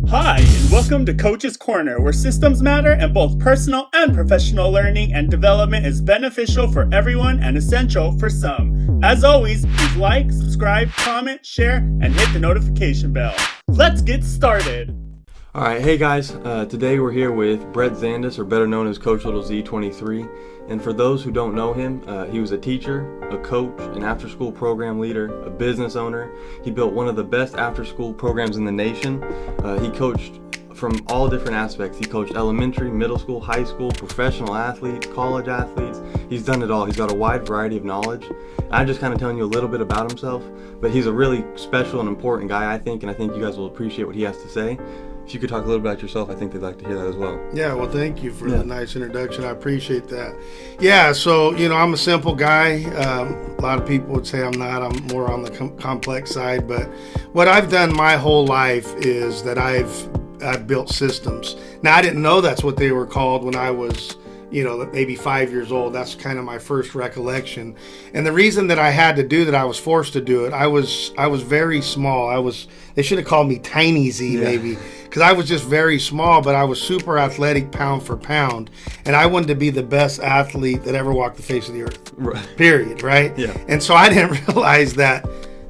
Hi, and welcome to Coach's Corner, where systems matter and both personal and professional learning and development is beneficial for everyone and essential for some. As always, please like, subscribe, comment, share, and hit the notification bell. Let's get started. All right, hey guys, today we're here with Brett Zandis, or better known as Coach Little Z23. And for those who don't know him, he was a teacher, a coach, an after-school program leader, a business owner. He built one of the best after-school programs in the nation. He coached from all different aspects. He coached elementary, middle school, high school, professional athletes, college athletes. He's done it all. He's got a wide variety of knowledge. I'm just kind of telling you a little bit about himself, but he's a really special and important guy, I think, and I think you guys will appreciate what he has to say. If you could talk a little about yourself, I think they'd like to hear that as well. Yeah, well, thank you for the nice introduction. I appreciate that. Yeah, so, I'm a simple guy. A lot of people would say I'm not. I'm more on the complex side. But what I've done my whole life is that I've built systems. Now, I didn't know that's what they were called when I was maybe 5 years old. That's kind of my first recollection. And the reason that I had to do that, I was forced to do it. I was very small. They should have called me Tiny Z maybe, because I was just very small, but I was super athletic pound for pound. And I wanted to be the best athlete that ever walked the face of the earth. Right. Period, right? Yeah. And so I didn't realize that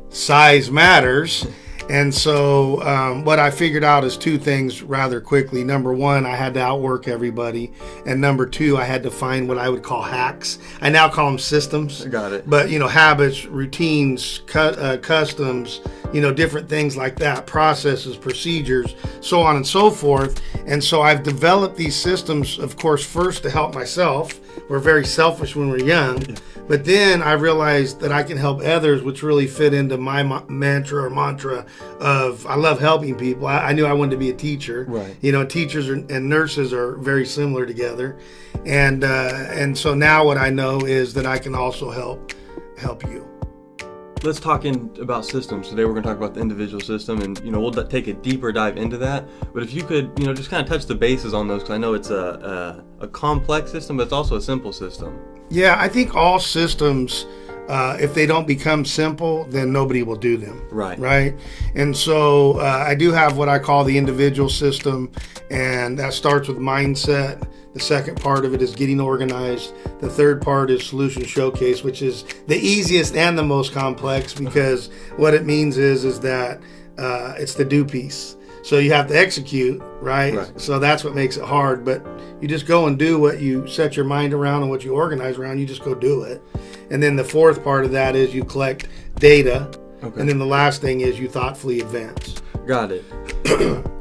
size matters. And so what I figured out is two things rather quickly. Number one, I had to outwork everybody. And number two, I had to find what I would call hacks. I now call them systems. Got it. But, habits, routines, customs, different things like that, processes, procedures, so on and so forth. And so I've developed these systems, of course, first to help myself. We're very selfish when we're young. Yeah. But then I realized that I can help others, which really fit into my mantra of I love helping people. I knew I wanted to be a teacher. Right. Teachers and nurses are very similar together. And so now what I know is that I can also help you. Let's talk about systems. Today we're going to talk about the individual system, and we'll take a deeper dive into that. But if you could, just kind of touch the bases on those, because I know it's a complex system, but it's also a simple system. Yeah, I think all systems, if they don't become simple, then nobody will do them. Right. Right. And so I do have what I call the individual system, and that starts with mindset. The second part of it is getting organized. The third part is solution showcase, which is the easiest and the most complex, because what it means is that it's the do piece. So you have to execute, right? So that's what makes it hard. But you just go and do what you set your mind around and what you organize around. You just go do it. And then the fourth part of that is you collect data. Okay. And then the last thing is you thoughtfully advance. Got it.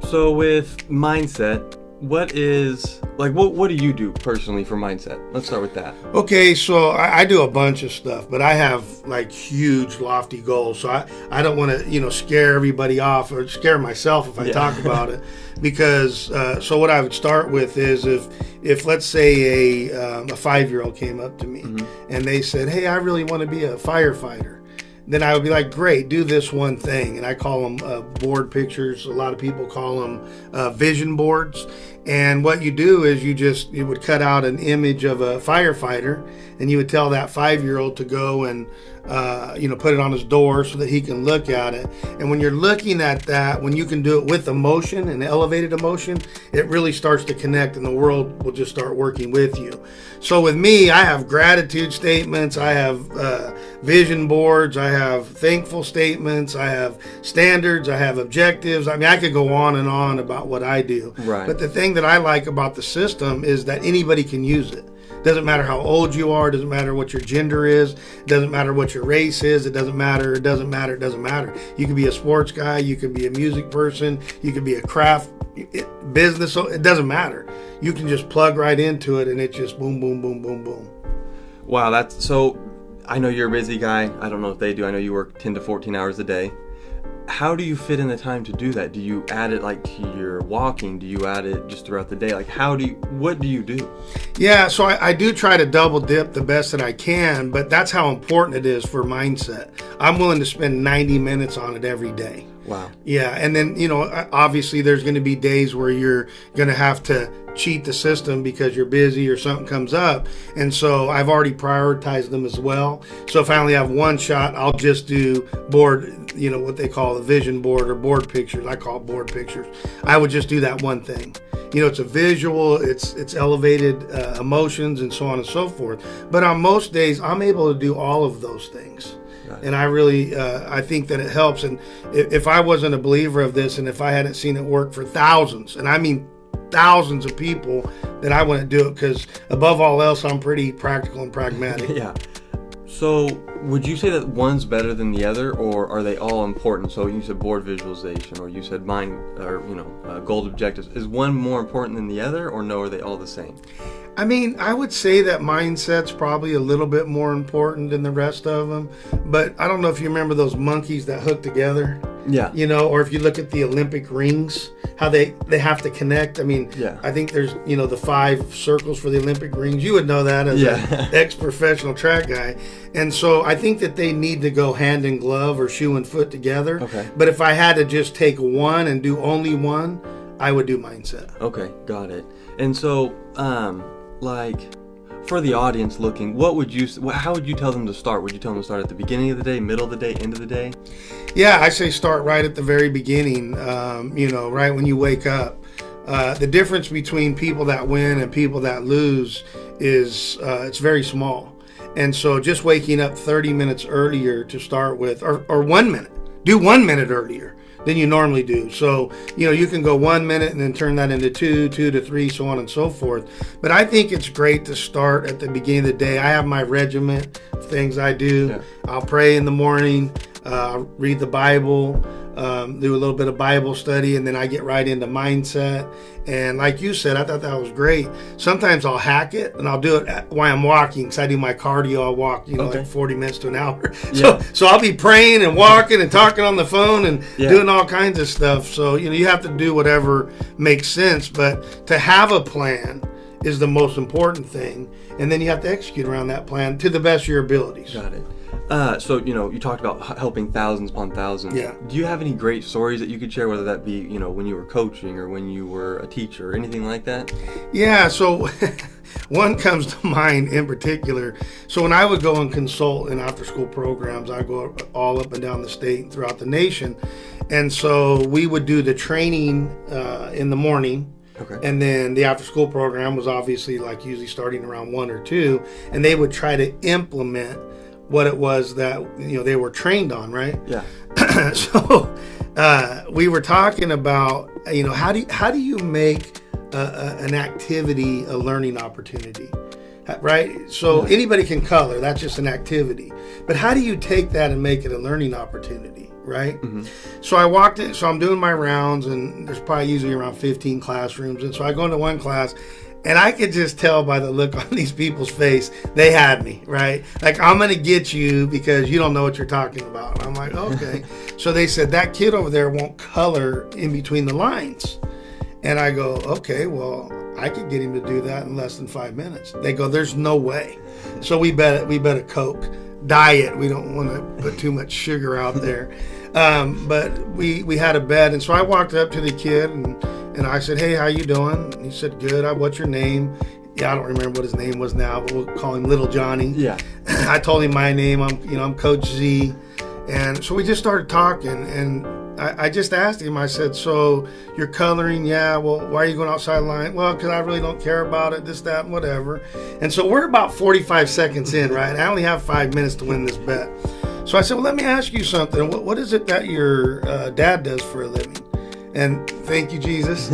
So with mindset, what do you do personally for mindset? Let's start with that. Okay, so I do a bunch of stuff, but I have huge lofty goals. So I don't want to scare everybody off or scare myself if I talk about it, because so what I would start with is if let's say a 5-year-old came up to me and they said, "Hey, I really want to be a firefighter." Then I would be like, great, do this one thing. And I call them board pictures. A lot of people call them vision boards. And what you do is you would cut out an image of a firefighter, and you would tell that 5-year-old to go and put it on his door so that he can look at it. And when you're looking at that, when you can do it with emotion and elevated emotion, it really starts to connect, and the world will just start working with you. So with me, I have gratitude statements, I have vision boards, I have thankful statements, I have standards, I have objectives. I mean, I could go on and on about what I do. Right. But the thing that I like about the system is that anybody can use it. Doesn't matter how old you are, doesn't matter what your gender is, doesn't matter what your race is, it doesn't matter. You can be a sports guy, you can be a music person, you can be a craft business, it doesn't matter. You can just plug right into it, and it just boom, boom, boom, boom, boom. Wow, so I know you're a busy guy. I don't know if they do. I know you work 10 to 14 hours a day. How do you fit in the time to do that? Do you add it to your walking? Do you add it just throughout the day? What do you do? Yeah, so I do try to double dip the best that I can, but that's how important it is for mindset. I'm willing to spend 90 minutes on it every day. Wow. Yeah, and then, obviously there's going to be days where you're going to have to cheat the system because you're busy or something comes up. And so I've already prioritized them as well. So if I only have one shot, I'll just do board, what they call a vision board or board pictures. I call it board pictures. I would just do that one thing. It's a visual, it's elevated emotions and so on and so forth. But on most days, I'm able to do all of those things. And I really, I think that it helps. And if I wasn't a believer of this, and if I hadn't seen it work for thousands, and I mean thousands of people, then I wouldn't do it, because above all else, I'm pretty practical and pragmatic. Yeah. So would you say that one's better than the other, or are they all important? So you said board visualization, or you said mind, or goal objectives. Is one more important than the other, or no, are they all the same? I mean, I would say that mindset's probably a little bit more important than the rest of them. But I don't know if you remember those monkeys that hook together. Yeah. Or if you look at the Olympic rings, how they have to connect. I mean, yeah. I think there's, the 5 circles for the Olympic rings. You would know that as an ex-professional track guy. And so I think that they need to go hand in glove or shoe and foot together. Okay. But if I had to just take one and do only one, I would do mindset. Okay, got it. And so, for the audience looking, how would you tell them to start? Would you tell them to start at the beginning of the day, middle of the day, end of the day? Yeah, I say start right at the very beginning, right when you wake up. The difference between people that win and people that lose is it's very small. And so just waking up 30 minutes earlier to start with, or 1 minute, do 1 minute earlier than you normally do. So, you can go 1 minute and then turn that into 2 to 3, so on and so forth. But I think it's great to start at the beginning of the day. I have my regiment of things I do. Yeah. I'll pray in the morning, read the Bible, do a little bit of Bible study, and then I get right into mindset. And like you said, I thought that was great. Sometimes I'll hack it, and I'll do it while I'm walking, because I do my cardio. I'll walk, like 40 minutes to an hour. Yeah. So I'll be praying and walking and talking on the phone and doing all kinds of stuff. So, you have to do whatever makes sense. But to have a plan is the most important thing. And then you have to execute around that plan to the best of your abilities. Got it. So, you talked about helping thousands upon thousands. Yeah. Do you have any great stories that you could share, whether that be, when you were coaching or when you were a teacher or anything like that? Yeah, so one comes to mind in particular. So when I would go and consult in after-school programs, I'd go all up and down the state and throughout the nation. And so we would do the training in the morning. Okay. And then the after-school program was obviously usually starting around 1 or 2. And they would try to implement what it was that they were trained on, right? Yeah. So we were talking about how do you make an activity a learning opportunity, right? So anybody can color, that's just an activity. But how do you take that and make it a learning opportunity, right? Mm-hmm. So I walked in, so I'm doing my rounds, and there's probably usually around 15 classrooms, and so I go into one class. And I could just tell by the look on these people's face, they had me, right? I'm going to get you because you don't know what you're talking about. And I'm like, okay. So they said, that kid over there won't color in between the lines. And I go, okay, well, I could get him to do that in less than 5 minutes. They go, there's no way. So we bet a Coke. Diet. We don't want to put too much sugar out there. But we had a bet. And so I walked up to the kid and I said, hey, how you doing? And he said, good. What's your name? Yeah, I don't remember what his name was now, but we'll call him Little Johnny. Yeah. I told him my name. I'm Coach Z. And so we just started talking, and I just asked him, I said, so you're coloring? Yeah. Well, why are you going outside the line? Well, because I really don't care about it, this, that, and whatever. And so we're about 45 seconds in, right? I only have 5 minutes to win this bet. So I said, well, let me ask you something. What is it that your dad does for a living? And thank you, Jesus.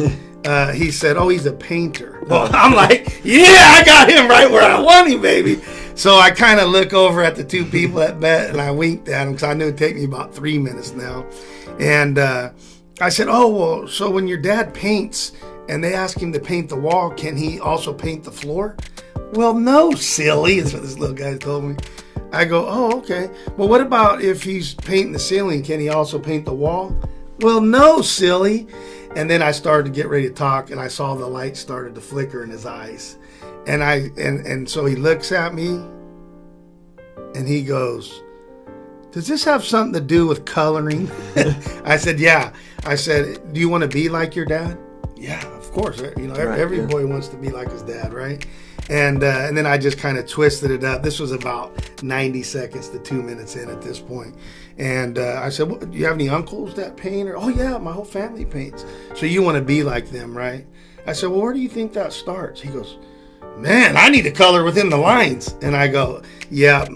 He said, oh, he's a painter. Well, I'm like, yeah, I got him right where I want him, baby. So I kind of look over at the two people that bet, and I winked at them because I knew it'd take me about 3 minutes now. And I said, oh, well, so when your dad paints and they ask him to paint the wall, can he also paint the floor? Well, no, silly, is what this little guy told me. I go, oh, okay. Well, what about if he's painting the ceiling? Can he also paint the wall? Well, no, silly. And then I started to get ready to talk, and I saw the light started to flicker in his eyes. And so he looks at me, and he goes, does this have something to do with coloring? I said, yeah. I said, do you want to be like your dad? Yeah, of course. You know, every boy wants to be like his dad, right? And then I just kind of twisted it up. This was about 90 seconds to 2 minutes in at this point. And I said, well, do you have any uncles that paint? Or, oh, yeah, my whole family paints. So you want to be like them, right? I said, well, where do you think that starts? He goes, man, I need to color within the lines. And I go, yeah,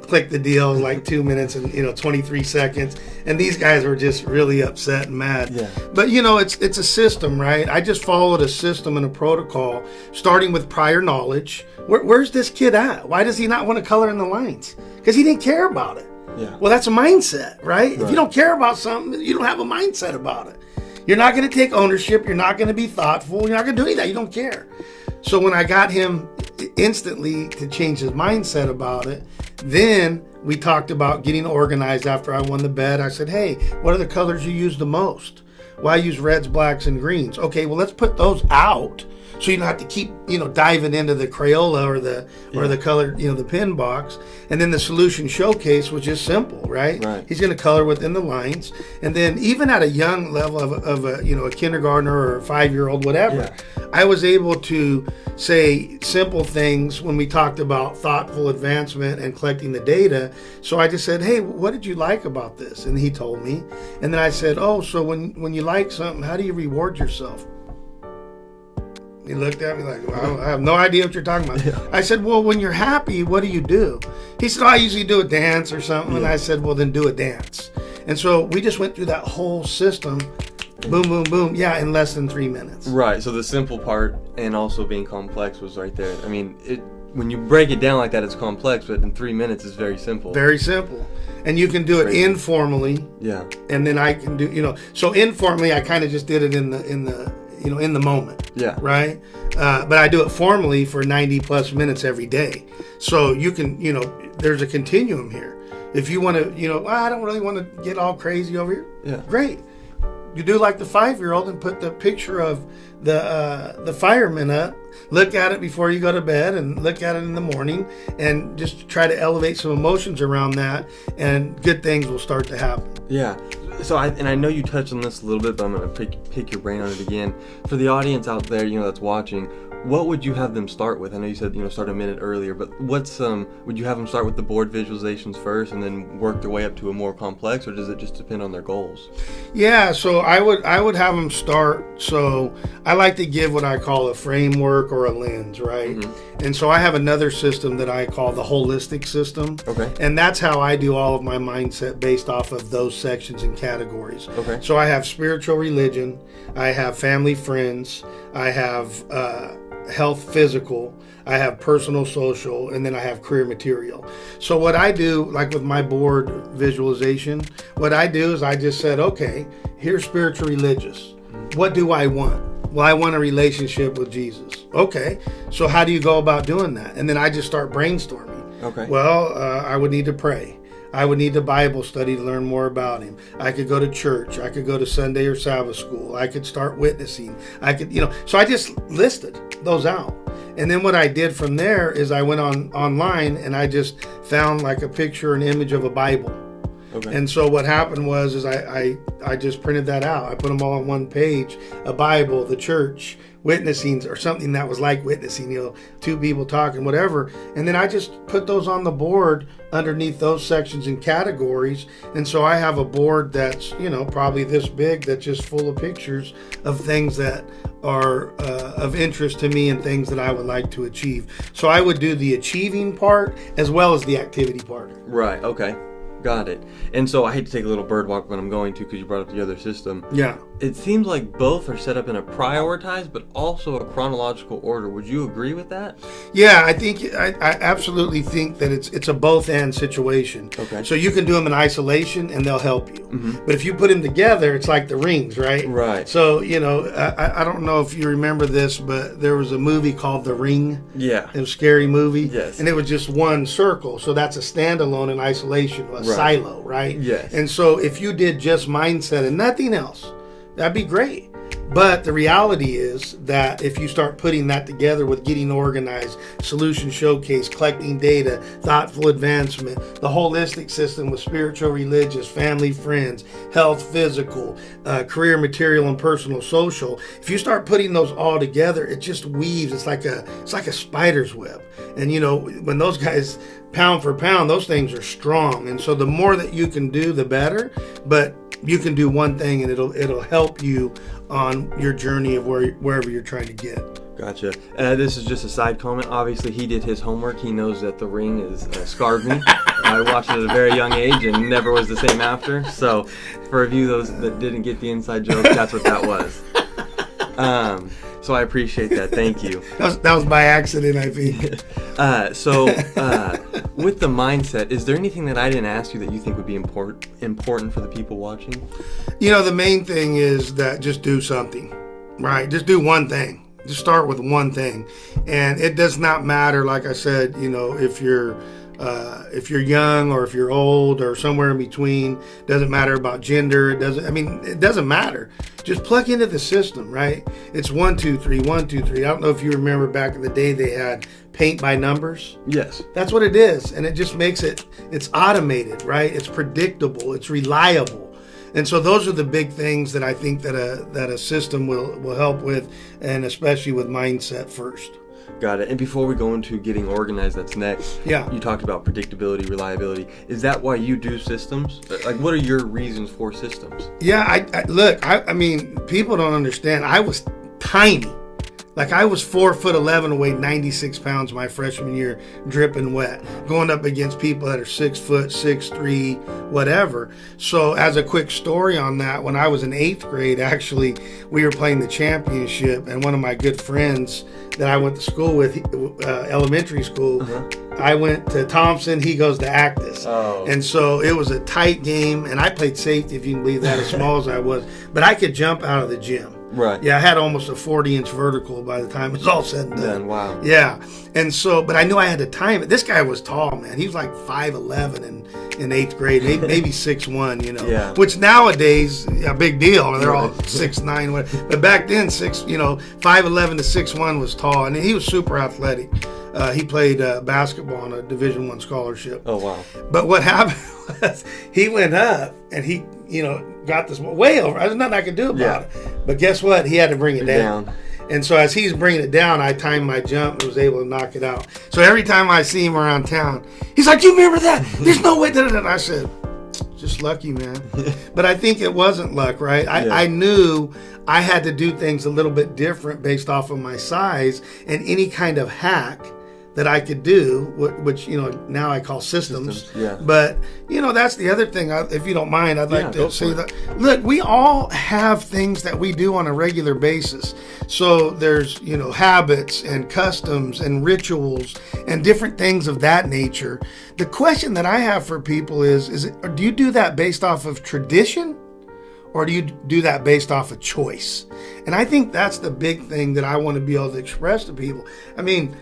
click the deal, like 2 minutes and 23 seconds. And these guys were just really upset and mad. Yeah. But it's a system, right? I just followed a system and a protocol, starting with prior knowledge. Where's this kid at? Why does he not want to color in the lines? Because he didn't care about it. Yeah. Well, that's a mindset, right? If you don't care about something, you don't have a mindset about it. You're not going to take ownership. You're not going to be thoughtful. You're not going to do any of that. You don't care. So when I got him instantly to change his mindset about it, then we talked about getting organized after I won the bet. I said, hey, what are the colors you use the most? Well, I use reds, blacks, and greens. Okay, well, let's put those out so you don't have to keep, diving into the Crayola or the color, the pin box. And then the solution showcase was just simple, right? He's going to color within the lines. And then even at a young level of a kindergartner or a 5-year-old, whatever, I was able to say simple things when we talked about thoughtful advancement and collecting the data. So I just said, hey, what did you like about this? And he told me. And then I said, oh, so when you like something, how do you reward yourself? He looked at me like, well, I have no idea what you're talking about. Yeah. I said, well, when you're happy, what do you do? He said, I usually do a dance or something. And I said, well, then do a dance. And so we just went through that whole system, boom, boom, boom, in less than 3 minutes. Right, so the simple part and also being complex was right there. I mean, when you break it down like that, it's complex, but in 3 minutes, it's very simple. Very simple. And you can do it informally. Yeah. And then I can do, so informally, I kind of just did it in the moment. Yeah. Right? But I do it formally for 90 plus minutes every day. So you can, there's a continuum here. If you want to, I don't really want to get all crazy over here. Yeah. Great. You do like the 5-year-old and put the picture of the fireman up. Look at it before you go to bed and look at it in the morning and just try to elevate some emotions around that, and good things will start to happen. Yeah. So I know you touched on this a little bit, but I'm going to pick your brain on it again. For the audience out there, that's watching, what would you have them start with? I know you said, start a minute earlier, but would you have them start with the board visualizations first and then work their way up to a more complex, or does it just depend on their goals? Yeah, so I would have them start. So I like to give what I call a framework or a lens, right? Mm-hmm. And so I have another system that I call the holistic system. Okay. And that's how I do all of my mindset based off of those sections and categories. Okay. So I have spiritual religion, I have family friends, I have health physical, I have personal social, and then I have career material. So what I do, like with my board visualization, what I do is I just said, okay, here's spiritual religious. What do I want? Well, I want a relationship with Jesus. Okay, so how do you go about doing that? And then I just start brainstorming. Okay. Well, I would need to pray. I would need the Bible study to learn more about him. I could go to church. I could go to Sunday or Sabbath school. I could start witnessing. I could, so I just listed those out. And then what I did from there is I went online and I just found like a picture, an image of a Bible. Okay. And so what happened was I just printed that out. I put them all on one page, a Bible, the church, witnessing, or something that was like witnessing, two people talking, whatever. And then I just put those on the board underneath those sections and categories. And so I have a board that's, probably this big, that's just full of pictures of things that are of interest to me and things that I would like to achieve. So I would do the achieving part as well as the activity part. Right. Okay. Got it. And so I hate to take a little bird walk when I'm going to, because you brought up the other system. Yeah. It seems like both are set up in a prioritized but also a chronological order. Would you agree with that? Yeah, I absolutely think that it's a both and situation. Okay. So you can do them in isolation and they'll help you. Mm-hmm. But if you put them together, it's like the rings, right? Right. So, I don't know if you remember this, but there was a movie called The Ring. Yeah. It was a scary movie. Yes. And it was just one circle. So that's a standalone in isolation, silo, right? Yes. And so if you did just mindset and nothing else, that'd be great. But the reality is that if you start putting that together with getting organized, solution showcase, collecting data, thoughtful advancement, the holistic system with spiritual, religious, family, friends, health, physical, career, material, and personal, social, if you start putting those all together, it just weaves. It's like a spider's web. And when those guys, pound for pound, those things are strong. And so the more that you can do, the better. But you can do one thing and it'll help you on your journey of wherever you're trying to get. Gotcha. This is just a side comment. Obviously, he did his homework. He knows that the ring is scarred me. I watched it at a very young age and never was the same after. So, for a few of those that didn't get the inside joke, that's what that was. So I appreciate that. Thank you. That was by accident, I think. With the mindset, is there anything that I didn't ask you that you think would be important for the people watching? The main thing is that just do something, right? Just do one thing. Just start with one thing. And it does not matter, like I said, if you're young or if you're old or somewhere in between. Doesn't matter about gender. It doesn't matter. Just plug into the system, right? It's 1, 2, 3, 1, 2, 3. I don't know if you remember back in the day they had paint by numbers. Yes. That's what it is. And it just makes it's automated, right? It's predictable. It's reliable. And so those are the big things that I think that a system will help with, and especially with mindset first. Got it. And before we go into getting organized, that's next. Yeah. You talked about predictability, reliability. Is that why you do systems? Like, what are your reasons for systems? Yeah, I mean, people don't understand. I was tiny. Like, I was 4'11" and weighed 96 pounds my freshman year, dripping wet, going up against people that are 6 foot, 6'3", whatever. So as a quick story on that, when I was in 8th grade, actually, we were playing the championship, and one of my good friends that I went to school with, elementary school, I went to Thompson, he goes to Actus. Oh. And so it was a tight game, and I played safety, if you can believe that, as small as I was. But I could jump out of the gym. Right. Yeah, I had almost a 40-inch vertical by the time it was all said and done. Wow. Yeah. And so, but I knew I had to time it. This guy was tall, man. He was like 5'11" in 8th grade, maybe 6'1", Yeah. Which nowadays, a big deal. They're all 6'9", whatever. But back then, 5'11" to 6'1" was tall. And he was super athletic. He played basketball on a Division I scholarship. Oh, wow. But what happened was he went up and he, got this way over. There's nothing I could do about it. But guess what? He had to bring it down. And so as he's bringing it down, I timed my jump and was able to knock it out. So every time I see him around town, he's like, "You remember that? There's no way." And I said, "Just lucky, man." But I think it wasn't luck, right? I knew I had to do things a little bit different based off of my size, and any kind of hack that I could do, which now I call systems. Yeah. But that's the other thing. If you don't mind, I'd like to say that. Look, we all have things that we do on a regular basis. So there's habits and customs and rituals and different things of that nature. The question that I have for people is do you do that based off of tradition? Or do you do that based off of choice? And I think that's the big thing that I want to be able to express to people. I mean,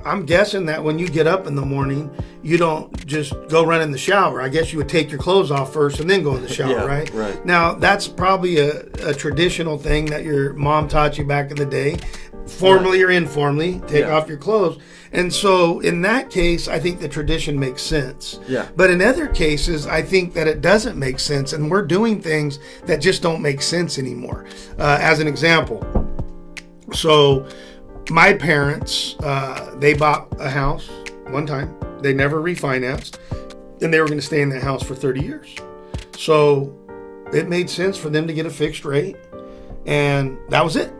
I'm guessing that when you get up in the morning, you don't just go run in the shower. I guess you would take your clothes off first and then go in the shower, right? Right. Now, that's probably a traditional thing that your mom taught you back in the day. Formally or informally, take off your clothes. And so in that case, I think the tradition makes sense. Yeah. But in other cases, I think that it doesn't make sense, and we're doing things that just don't make sense anymore. As an example, so my parents, they bought a house one time. They never refinanced, and they were going to stay in that house for 30 years. So it made sense for them to get a fixed rate, and that was it.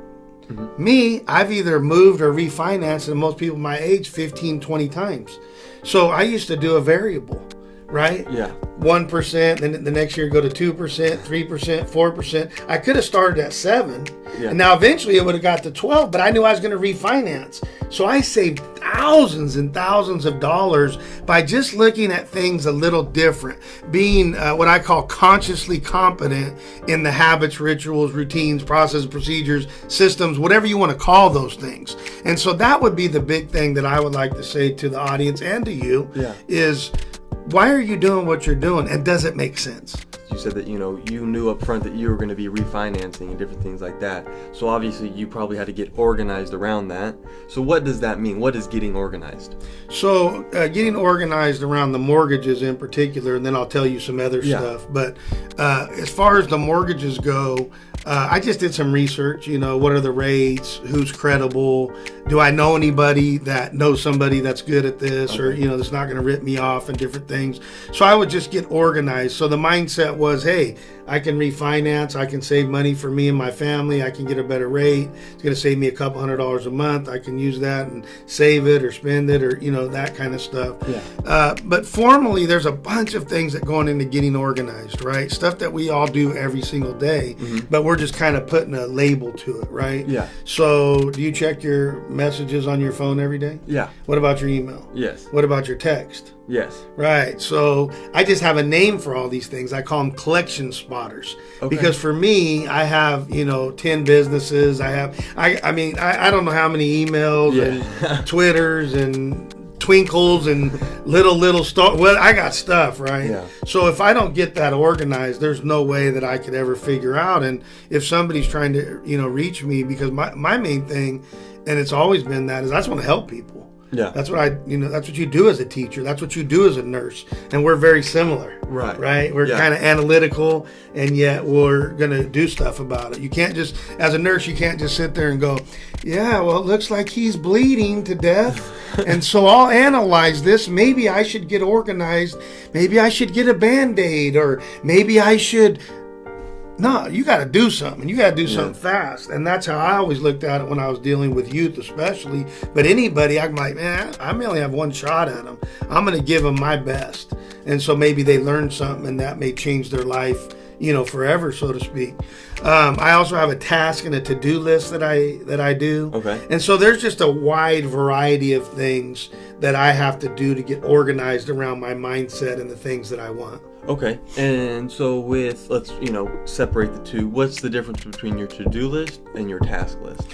Mm-hmm. Me, I've either moved or refinanced, and most people my age, 15, 20 times. So I used to do a variable, right? Yeah. 1%, then the next year go to 2%, 3%, 4%. I could have started at 7, and now eventually it would have got to 12, but I knew I was going to refinance. So I saved thousands and thousands of dollars by just looking at things a little different, being what I call consciously competent in the habits, rituals, routines, processes, procedures, systems, whatever you want to call those things. And so that would be the big thing that I would like to say to the audience and to you is why are you doing what you're doing, and does it make sense? You said that, you knew up front that you were going to be refinancing and different things like that. So obviously you probably had to get organized around that. So what does that mean? What is getting organized? So getting organized around the mortgages in particular, and then I'll tell you some other stuff. But as far as the mortgages go, I just did some research. What are the rates? Who's credible? Do I know anybody that knows somebody that's good at this, or that's not going to rip me off and different things? So I would just get organized. So the mindset was, hey, I can refinance. I can save money for me and my family. I can get a better rate. It's going to save me a couple $100s a month. I can use that and save it or spend it, or that kind of stuff. Yeah. But formally, there's a bunch of things that go into getting organized, right? Stuff that we all do every single day, but we're just kind of putting a label to it, right? Yeah. So do you check your messages on your phone every day? Yeah. What about your email? Yes. What about your text? Yes. Right. So I just have a name for all these things. I call them collection spotters. Okay. Because for me, I have, 10 businesses. I don't know how many emails and Twitters and twinkles and little stuff. Well, I got stuff, right? Yeah. So if I don't get that organized, there's no way that I could ever figure out. And if somebody's trying to, reach me, because my main thing, and it's always been that, is I just want to help people. Yeah. That's what that's what you do as a teacher. That's what you do as a nurse. And we're very similar. Right? We're kind of analytical, and yet we're going to do stuff about it. You can't just, as a nurse, you can't just sit there and go, yeah, well, it looks like he's bleeding to death. And so I'll analyze this. Maybe I should get organized. Maybe I should get a Band-Aid, or maybe I should... No, you got to do something. You got to do something fast. And that's how I always looked at it when I was dealing with youth especially. But anybody, I'm like, man, I may only have one shot at them. I'm going to give them my best. And so maybe they learn something, and that may change their life, forever, so to speak. I also have a task and a to-do list that I do. Okay. And so there's just a wide variety of things that I have to do to get organized around my mindset and the things that I want. Okay, and so let's separate the two. What's the difference between your to-do list and your task list?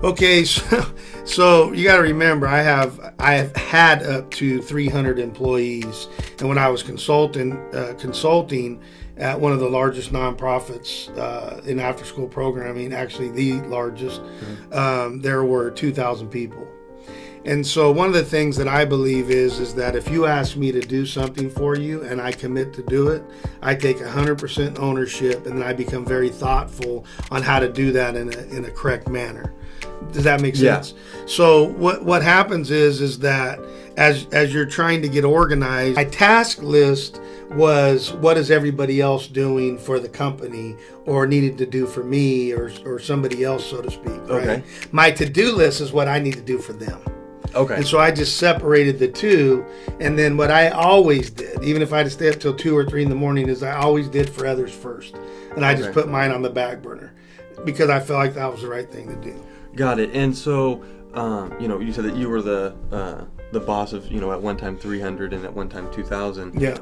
Okay, so you got to remember, I have had up to 300 employees, and when I was consulting at one of the largest nonprofits in after-school programming, actually the largest, there were 2,000 people. And so one of the things that I believe is that if you ask me to do something for you and I commit to do it, I take 100% ownership, and then I become very thoughtful on how to do that in a correct manner. Does that make sense? Yeah. So what happens is that as you're trying to get organized, my task list was, what is everybody else doing for the company or needed to do for me or somebody else, so to speak. Right? Okay. My to-do list is what I need to do for them. Okay. And so I just separated the two. And then what I always did, even if I had to stay up till 2 or 3 in the morning, is I always did for others first. And I just put mine on the back burner because I felt like that was the right thing to do. Got it. And so, you said that you were the boss of, at one time 300 and at one time 2,000. Yeah.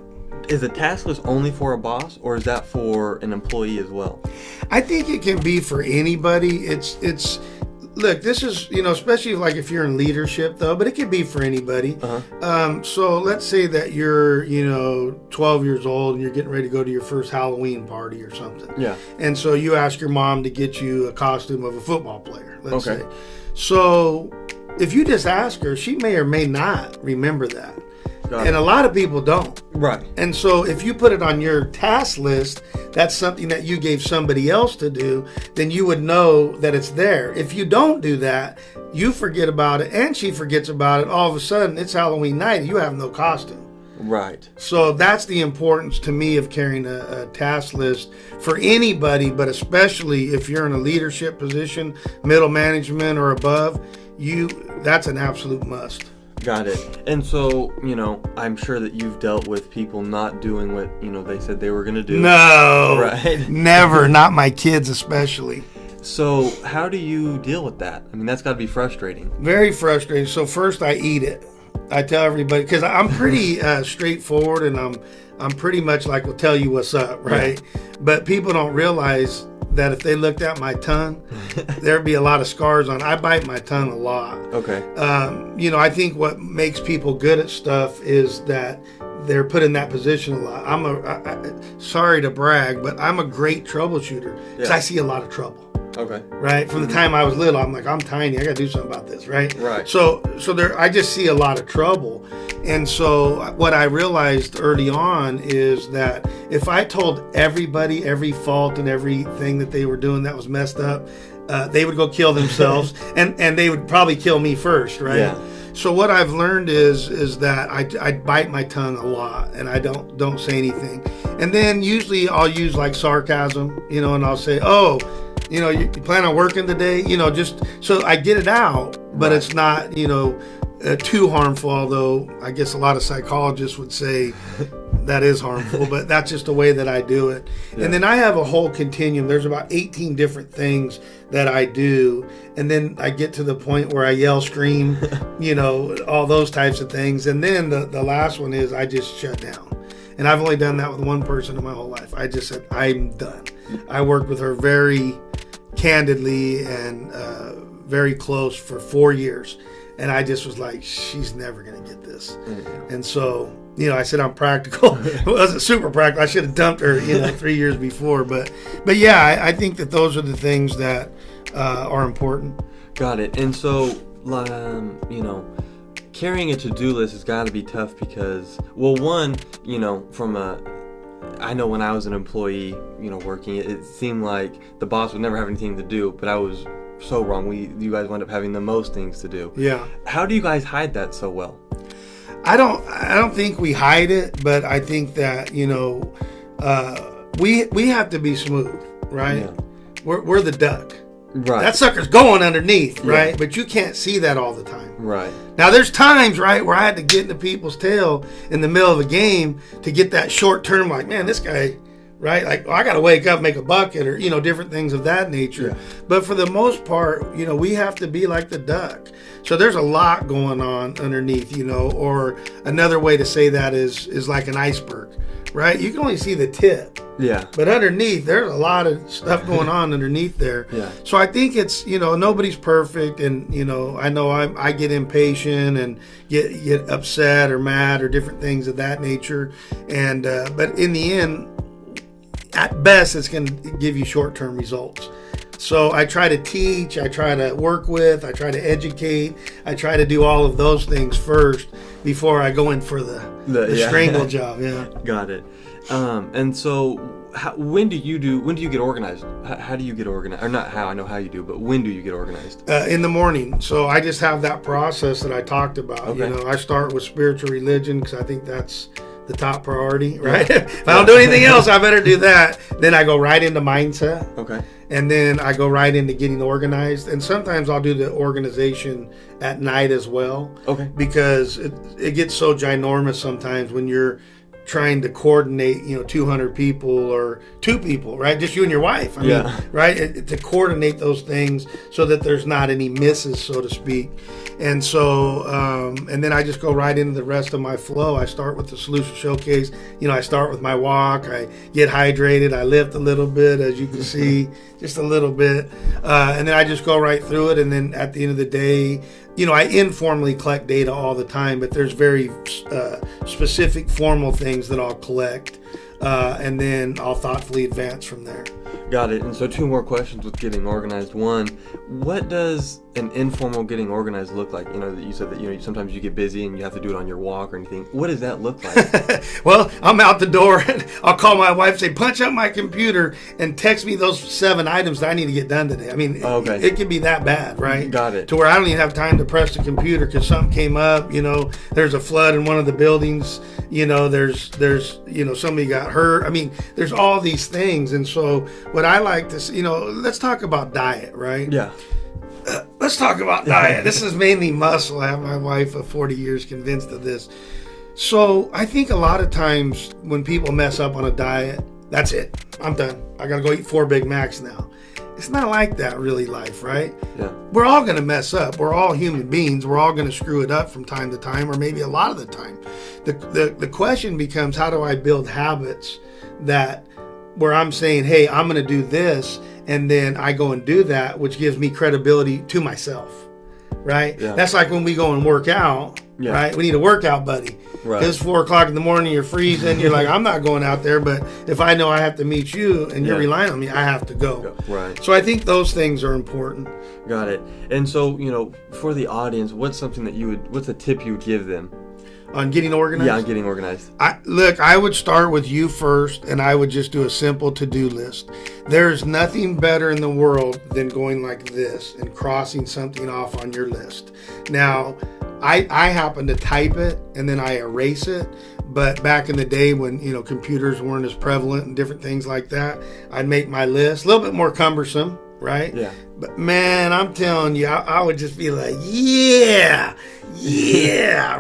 Is the task list only for a boss, or is that for an employee as well? I think it can be for anybody. It's look, this is, especially like if you're in leadership though, but it could be for anybody. So let's say that you're, 12 years old and you're getting ready to go to your first Halloween party or something. Yeah. And so you ask your mom to get you a costume of a football player, let's say. So if you just ask her, she may or may not remember that. And a lot of people don't. Right. And so if you put it on your task list, that's something that you gave somebody else to do, then you would know that it's there. If you don't do that, you forget about it and she forgets about it. All of a sudden, it's Halloween night. You have no costume. Right. So that's the importance to me of carrying a task list for anybody, but especially if you're in a leadership position, middle management or above, that's an absolute must. Got it. And so, I'm sure that you've dealt with people not doing what, they said they were going to do. No. Right? Never. Not my kids especially. So how do you deal with that? I mean, that's got to be frustrating. Very frustrating. So first I eat it. I tell everybody, because I'm pretty straightforward, and I'm pretty much like, will tell you what's up, right? Yeah. But people don't realize that if they looked at my tongue, there'd be a lot of scars on. I bite my tongue a lot. Okay. I think what makes people good at stuff is that they're put in that position a lot. Sorry to brag, but I'm a great troubleshooter because I see a lot of trouble. Okay. Right. From the time I was little, I'm like, I'm tiny. I got to do something about this. Right. Right. So there, I just see a lot of trouble. And so what I realized early on is that if I told everybody every fault and everything that they were doing that was messed up, they would go kill themselves and they would probably kill me first. Right. Yeah. So what I've learned is that I bite my tongue a lot and I don't say anything. And then usually I'll use like sarcasm, and I'll say, oh, you plan on working today, just so I get it out, but it's not, too harmful. Although I guess a lot of psychologists would say that is harmful, but that's just the way that I do it. Yeah. And then I have a whole continuum. There's about 18 different things that I do. And then I get to the point where I yell, scream, all those types of things. And then the last one is I just shut down. And I've only done that with one person in my whole life. I just said, I'm done. I worked with her very candidly and very close for 4 years. And I just was like, she's never going to get this. Mm-hmm. And so, I said I'm practical. It wasn't super practical. I should have dumped her, 3 years before. But yeah, I think that those are the things that are important. Got it. And so, carrying a to-do list has got to be tough because, well, one, I know when I was an employee, working, it seemed like the boss would never have anything to do, but I was so wrong. You guys wound up having the most things to do. Yeah. How do you guys hide that so well? I don't think we hide it, but I think that, we have to be smooth, right? Yeah. We're the duck. Right. That sucker's going underneath, right? Yeah. But you can't see that all the time. Right. Now, there's times, right, where I had to get into people's tail in the middle of a game to get that short term, like, man, this guy, right? Like, I got to wake up, make a bucket or, different things of that nature. Yeah. But for the most part, we have to be like the duck. So there's a lot going on underneath, or another way to say that is like an iceberg, right? You can only see the tip. Yeah. But underneath, there's a lot of stuff going on underneath there. Yeah. So I think it's, nobody's perfect. And, I know I get impatient and get upset or mad or different things of that nature. And, but in the end, at best, it's going to give you short-term results. So I try to teach, I try to work with, I try to educate, I try to do all of those things first before I go in for the strangle job. Yeah. Got it. And so when do you get organized? How do you get organized? Or not how, I know how you do, but when do you get organized? In the morning. So I just have that process that I talked about. Okay. I start with spiritual religion because I think that's the top priority, right? If I don't do anything else, I better do that. Then I go right into mindset. Okay. And then I go right into getting organized. And sometimes I'll do the organization at night as well. Okay. Because it gets so ginormous sometimes when you're trying to coordinate, 200 people or 2 people, right? Just you and your wife. I mean, right? To coordinate those things so that there's not any misses, so to speak. And so, and then I just go right into the rest of my flow. I start with the Solution Showcase. I start with my walk. I get hydrated. I lift a little bit, as you can see, just a little bit. And then I just go right through it. And then at the end of the day, I informally collect data all the time, but there's very specific formal things that I'll collect. And then I'll thoughtfully advance from there. Got it. And so 2 more questions with getting organized. One, what does an informal getting organized look like? That you said that sometimes you get busy and you have to do it on your walk or anything. What does that look like? Well, I'm out the door and I'll call my wife, say, punch up my computer and text me those 7 items that I need to get done today. I mean, it can be that bad, right? Got it. To where I don't even have time to press the computer because something came up. There's a flood in one of the buildings. There's somebody got hurt. I mean, there's all these things. And so what I like to see, let's talk about diet, right? Yeah. Let's talk about diet. This is mainly muscle. I have my wife of 40 years convinced of this. So I think a lot of times when people mess up on a diet, that's it. I'm done. I got to go eat 4 Big Macs now. It's not like that really life, right? Yeah. We're all going to mess up. We're all human beings. We're all going to screw it up from time to time, or maybe a lot of the time. The question becomes, how do I build habits that where I'm saying, hey, I'm going to do this, and then I go and do that, which gives me credibility to myself. right? Yeah. That's like when we go and work out, Yeah. right? We need a workout buddy. Right. Because it's 4:00 in the morning, you're freezing. You're like, I'm not going out there. But if I know I have to meet you and you're Yeah. relying on me, I have to go. Right. So I think those things are important. Got it. And so, for the audience, what's a tip you would give them? On getting organized? Yeah, on getting organized. I would start with you first, and I would just do a simple to-do list. There's nothing better in the world than going like this and crossing something off on your list. Now, I happen to type it and then I erase it. But back in the day when, computers weren't as prevalent and different things like that, I'd make my list a little bit more cumbersome, right? Yeah. But man, I'm telling you, I would just be like, yeah,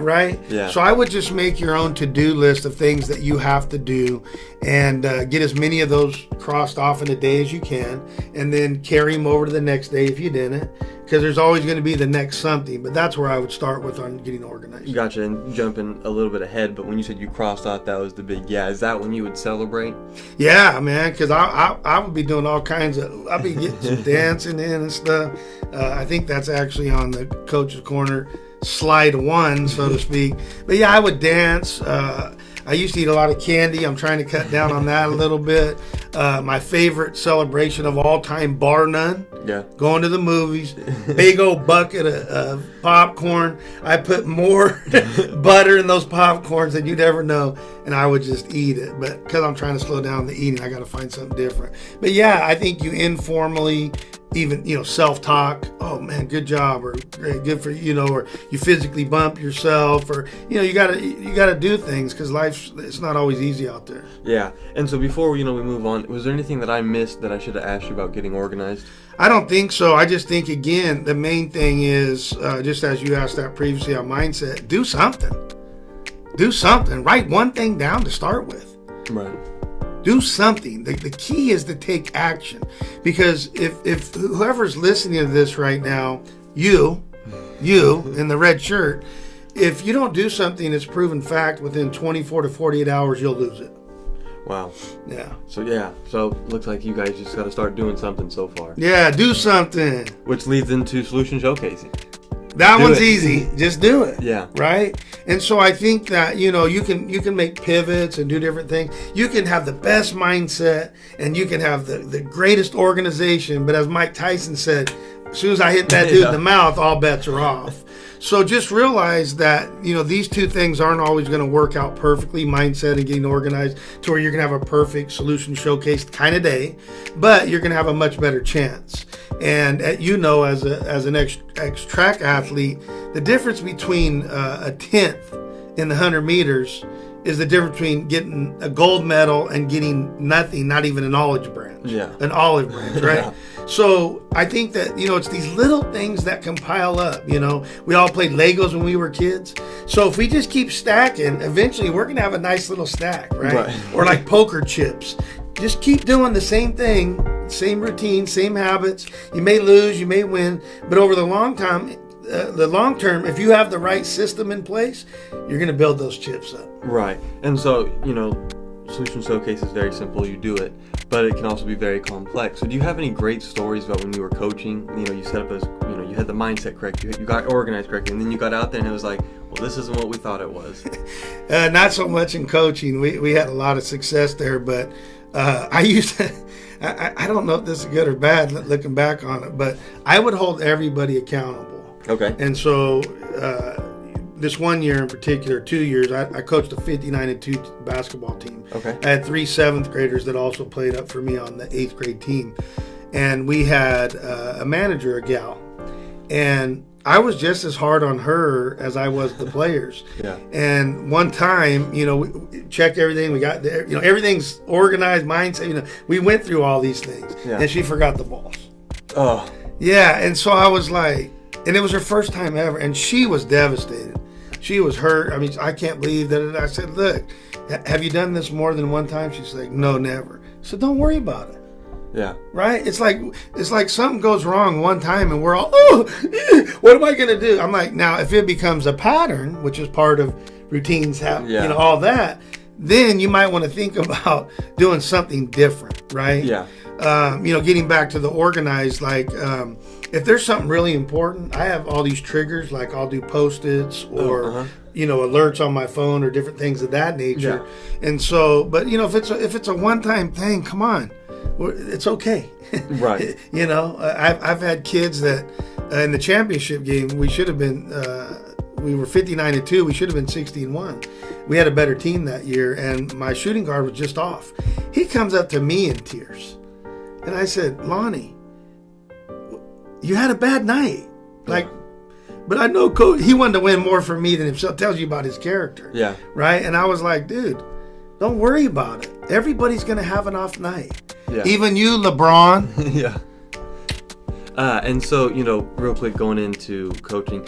right? Yeah. So I would just make your own to-do list of things that you have to do and get as many of those crossed off in a day as you can, and then carry them over to the next day if you didn't, because there's always going to be the next something. But that's where I would start with on getting organized. Gotcha. And jumping a little bit ahead, but when you said you crossed out, that was the big is that when you would celebrate? Yeah, man, because I would be doing all kinds of, I'd be getting some dancing in and stuff. I think that's actually on the Coach's Corner slide 1, so to speak. But yeah, I would dance. I used to eat a lot of candy. I'm trying to cut down on that a little bit. My favorite celebration of all time, bar none. Yeah. Going to the movies, big old bucket of popcorn. I put more butter in those popcorns than you'd ever know, and I would just eat it. But because I'm trying to slow down the eating, I got to find something different. But yeah, I think you informally, even self-talk, oh man, good job, or great, good for you, or you physically bump yourself, or you gotta do things, because it's not always easy out there. Yeah. And so before we move on, was there anything that I missed that I should have asked you about getting organized? I don't think so. I just think, again, the main thing is, just as you asked that previously on mindset, do something. Write one thing down to start with. Right. Do something. The key is to take action, because if whoever's listening to this right now, you in the red shirt, if you don't do something that's proven fact within 24 to 48 hours, you'll lose it. Wow. Yeah. So looks like you guys just got to start doing something so far. Yeah, do something. Which leads into solution showcasing. That Do one's it. easy. Just do it. Yeah. Right? And so I think that, you can make pivots and do different things. You can have the best mindset and you can have the greatest organization. But as Mike Tyson said, as soon as I hit that dude in the mouth, all bets are off. So just realize that, these two things aren't always going to work out perfectly, mindset and getting organized, to where you're going to have a perfect solution showcase kind of day, but you're going to have a much better chance. And as an ex-track athlete, the difference between a 10th in the 100 meters is the difference between getting a gold medal and getting nothing, not even an olive branch. Yeah. An olive branch, right? Yeah. So I think that, it's these little things that can pile up. We all played Legos when we were kids. So if we just keep stacking, eventually we're going to have a nice little stack, right? Or like poker chips. Just keep doing the same thing, same routine, same habits. You may lose, you may win, but over the long term, if you have the right system in place, you're going to build those chips up. Right. And so, solution showcase is very simple. You do it, but it can also be very complex. So do you have any great stories about when you were coaching? You set up you had the mindset correct, you got organized correctly, and then you got out there and it was like, well, this isn't what we thought it was. Not so much in coaching. We had a lot of success there, but I used to, I don't know if this is good or bad looking back on it, but I would hold everybody accountable. Okay. And so this one year in particular, 2 years, I coached a 59-2 basketball team. Okay. I had 3 7th graders that also played up for me on the 8th grade team. And we had a manager, a gal. And I was just as hard on her as I was the players. Yeah. And one time, we checked everything. We got there, everything's organized, mindset. We went through all these things. Yeah. And she forgot the balls. Oh. Yeah. And so I was like, and it was her first time ever. And she was devastated. She was hurt. I mean, I can't believe that. I said, look, have you done this more than one time? She's like, no, never. So don't worry about it. Yeah. Right? It's like something goes wrong one time and we're all, what am I going to do? I'm like, now, if it becomes a pattern, which is part of routines, all that, then you might want to think about doing something different, right? Yeah. getting back to the organized, like if there's something really important, I have all these triggers, like I'll do Post-its or alerts on my phone or different things of that nature. Yeah. And so, but if it's a one-time thing, come on, it's okay. Right. I've had kids that in the championship game we should have been. We were 59-2. We should have been 60-1. We had a better team that year, and my shooting guard was just off. He comes up to me in tears, and I said, "Lonnie, you had a bad night. But I know coach. He wanted to win more for me than himself. Tells you about his character. Yeah. Right. And I was like, dude, don't worry about it. Everybody's gonna have an off night. Yeah. Even you, LeBron. Yeah. And so real quick, going into coaching.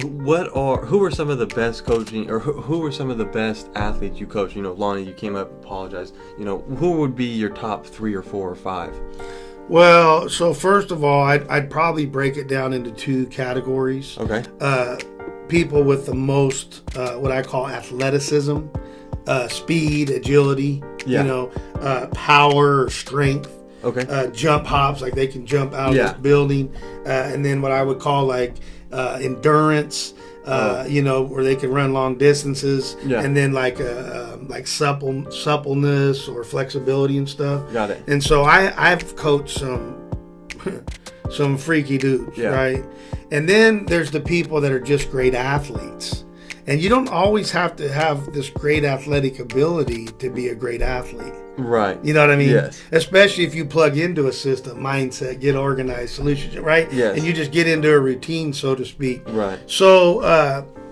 Who are some of the best coaching, or who are some of the best athletes you coach? Lonnie, you came up, apologized. Who would be your top 3 or 4 or 5? Well, so first of all, I'd probably break it down into 2 categories. Okay. People with the most, what I call athleticism, speed, agility, Yeah. Power or strength. Okay. Jump hops, like they can jump out of this building. And then what I would call like endurance, where they can run long distances. Yeah. And then like suppleness or flexibility and stuff. Got it. And so I've coached some freaky dudes, right? And then there's the people that are just great athletes. And you don't always have to have this great athletic ability to be a great athlete. Right. You know what I mean? Yes. Especially if you plug into a system, mindset, get organized, solutions, right? Yes. And you just get into a routine, so to speak. Right. So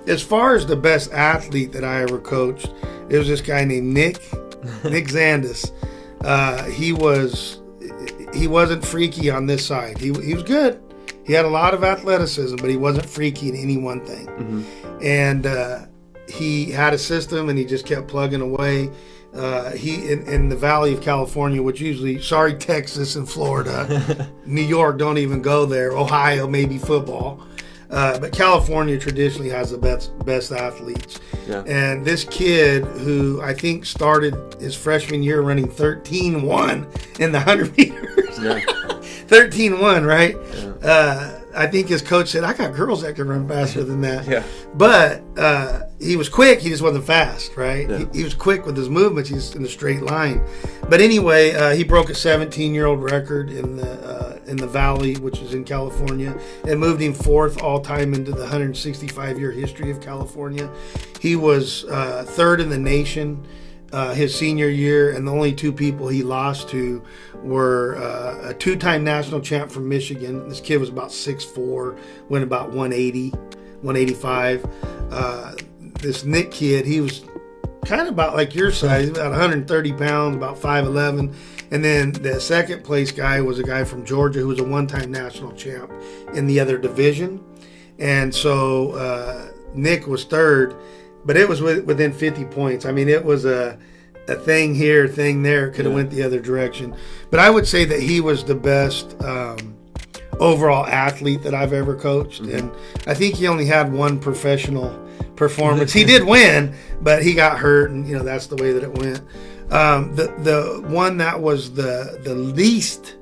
as far as the best athlete that I ever coached, it was this guy named Nick Zandis. He wasn't freaky on this side. He was good. He had a lot of athleticism, but he wasn't freaky in any one thing. Mm-hmm. And he had a system, and he just kept plugging away. He in the Valley of California, which usually, sorry, Texas and Florida, New York, don't even go there. Ohio, maybe football. But California traditionally has the best athletes. Yeah. And this kid, who I think started his freshman year running 13-1 in the 100 meters. Yeah. 13-1, right? Yeah. I think his coach said, I got girls that can run faster than that. Yeah. But he was quick. He just wasn't fast, right? Yeah. He was quick with his movements. He's in a straight line. But anyway, he broke a 17-year-old record in the Valley, which is in California, and moved him 4th all-time into the 165-year history of California. He was 3rd in the nation his senior year, and the only 2 people he lost to were a 2-time national champ from Michigan. This kid was about 6'4", went about 180, 185. This Nick kid, he was kind of about like your size, about 130 pounds, about 5'11". And then the second place guy was a guy from Georgia who was a 1-time national champ in the other division. And so Nick was 3rd, but it was within 50 points. I mean, it was a thing here, thing there. Could have went the other direction. But I would say that he was the best overall athlete that I've ever coached. Mm-hmm. And I think he only had 1 professional performance. He did win, but he got hurt, and that's the way that it went. The one that was the least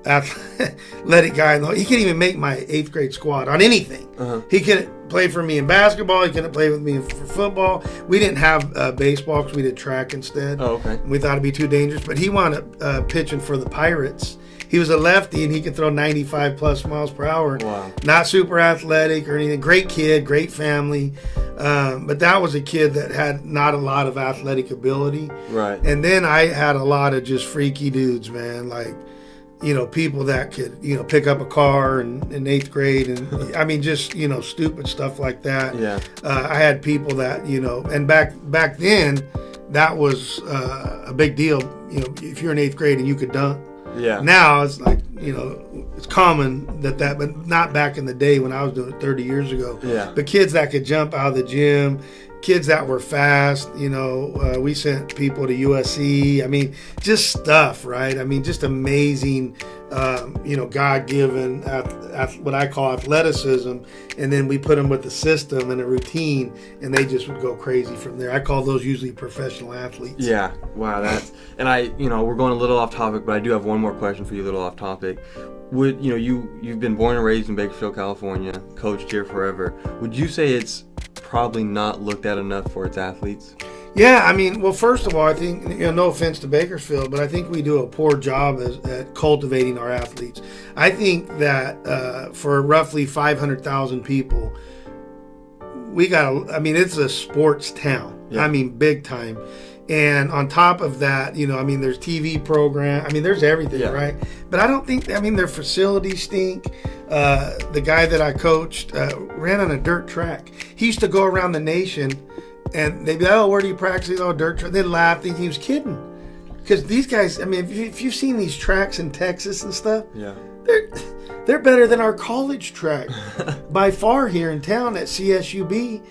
athletic guy, he couldn't even make my 8th grade squad on anything. Uh-huh. He couldn't play for me in basketball. He couldn't play with me for football. We didn't have baseball because we did track instead. Oh, okay. We thought it'd be too dangerous, but he wound up pitching for the Pirates. He was a lefty, and he could throw 95 plus miles per hour. Wow. Not super athletic or anything. Great kid, great family. But that was a kid that had not a lot of athletic ability. Right. And then I had a lot of just freaky dudes, man. Like, people that could, pick up a car in 8th grade. And I mean, just, stupid stuff like that. Yeah. I had people that, and back then, that was a big deal. If you're in 8th grade and you could dunk. Yeah. Now it's like, it's common that, but not back in the day when I was doing it 30 years ago. Yeah. But kids that could jump out of the gym, kids that were fast, we sent people to USC. I mean, just stuff, right? I mean, just amazing God-given, what I call athleticism, and then we put them with a system and a routine, and they just would go crazy from there. I call those usually professional athletes. Yeah, wow, and we're going a little off topic, but I do have one more question for you, a little off topic. You've been born and raised in Bakersfield, California, coached here forever. Would you say it's probably not looked at enough for its athletes? Yeah, I mean, well, first of all, I think, no offense to Bakersfield, but I think we do a poor job at cultivating our athletes. I think that for roughly 500,000 people, it's a sports town. Yeah. I mean, big time. And on top of that, there's TV program. There's everything, yeah. Right? But I don't think, their facilities stink. The guy that I coached ran on a dirt track. He used to go around the nation, and they'd be like, oh, where do you practice? Oh, dirt track. They'd laugh, think he was kidding. Because these guys, if you've seen these tracks in Texas and stuff, yeah, they're better than our college track by far here in town at CSUB.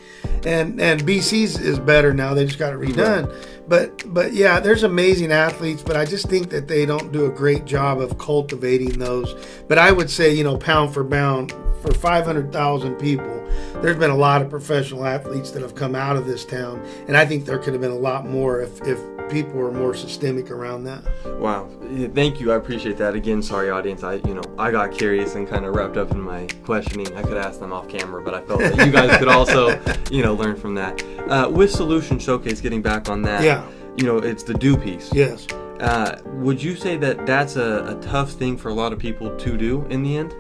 And BC's is better now. They just got it redone. Right. But yeah, there's amazing athletes, but I just think that they don't do a great job of cultivating those. But I would say, pound for pound, for 500,000 people, there's been a lot of professional athletes that have come out of this town, and I think there could have been a lot more if people were more systemic around that. Wow, thank you. I appreciate that. Again, sorry, audience. I got curious and kind of wrapped up in my questioning. I could ask them off camera, but I felt that you guys could also, learn from that. With Solution Showcase, getting back on that, yeah, it's the do piece. Yes. Would you say that that's a tough thing for a lot of people to do in the end?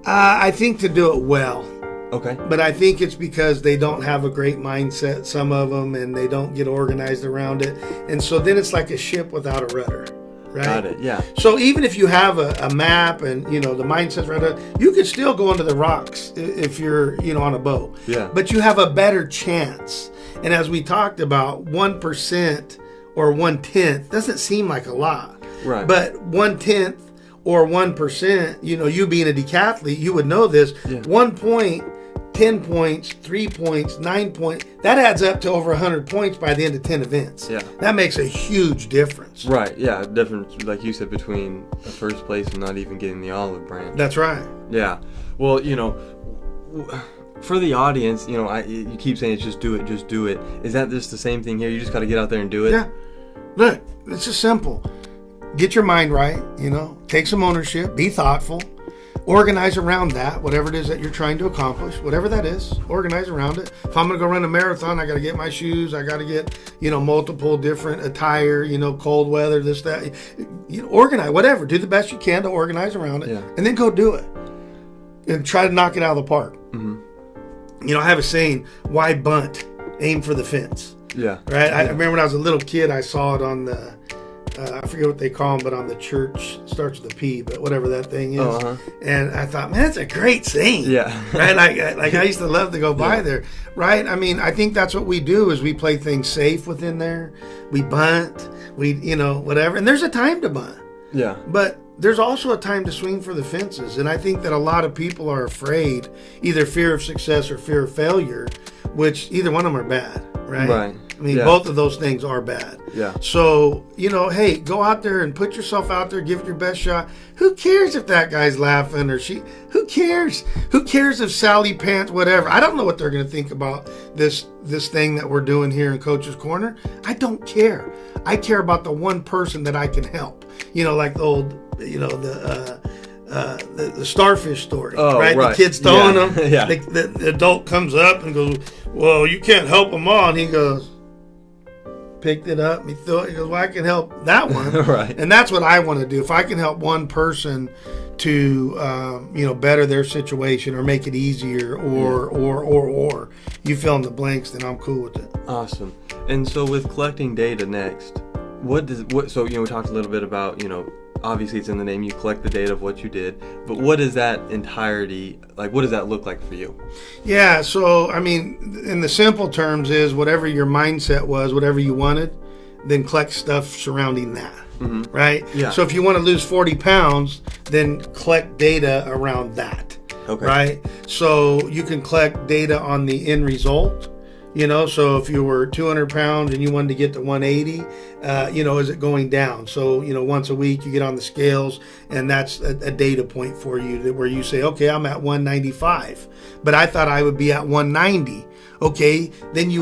I think to do it well. Okay. But I think it's because they don't have a great mindset, some of them, and they don't get organized around it. And so then it's like a ship without a rudder, right? Got it, yeah. So even if you have a map and, the mindset's right, you could still go into the rocks if you're, on a boat. Yeah. But you have a better chance. And as we talked about, 1% or 1/10 doesn't seem like a lot. Right. But 1/10 or 1%, you being a decathlete, you would know this. Yeah. 1 point, 10 points, 3 points, 9 points, that adds up to over 100 points by the end of 10 events. Yeah. That makes a huge difference. Right, yeah, difference, like you said, between a first place and not even getting the olive branch. That's right. Yeah. Well, for the audience, you keep saying it's just do it. Is that just the same thing here? You just got to get out there and do it? Yeah. Look, it's just simple. Get your mind right, take some ownership, be thoughtful, organize around that, whatever it is that you're trying to accomplish, whatever that is, organize around it. If I'm going to go run a marathon, I got to get my shoes, I got to get, multiple different attire, cold weather, this, that. Organize, whatever, do the best you can to organize around it, yeah, and then go do it and try to knock it out of the park. Mm-hmm. I have a saying, why bunt? Aim for the fence. Yeah. Right? Yeah. I remember when I was a little kid, I saw it on the, I forget what they call them, but on the church, starts with a P, but whatever that thing is. Uh-huh. And I thought, man, that's a great saying. Yeah. Right? Like I used to love to go by there. Right? I think that's what we do is we play things safe within there. We bunt. We, whatever. And there's a time to bunt. Yeah. But there's also a time to swing for the fences. And I think that a lot of people are afraid, either fear of success or fear of failure, which either one of them are bad. Right? Right. Yeah. Both of those things are bad. Yeah. So, hey, go out there and put yourself out there, give it your best shot. Who cares if that guy's laughing or she? Who cares? Who cares if Sally Pants, whatever? I don't know what they're going to think about this thing that we're doing here in Coach's Corner. I don't care. I care about the one person that I can help. Like the old, the starfish story, right? The kid's throwing them. Yeah. The adult comes up and goes, well, you can't help them all. And he goes, picked it up, he threw it, he goes, well, I can help that one. Right. And that's what I want to do. If I can help one person to, better their situation or make it easier or you fill in the blanks, then I'm cool with it. Awesome. And so with collecting data next, so, we talked a little bit about, obviously it's in the name, you collect the data of what you did, but what is that entirety, what does that look like for you? Yeah, so, in the simple terms is whatever your mindset was, whatever you wanted, then collect stuff surrounding that, mm-hmm. right? Yeah. So if you want to lose 40 pounds, then collect data around that, okay. right? So you can collect data on the end result. You know, so if you were 200 pounds and you wanted to get to 180, you know, is it going down? So, you know, once a week you get on the scales, and that's a data point for you where you say, okay, I'm at 195, but I thought I would be at 190. Okay, then you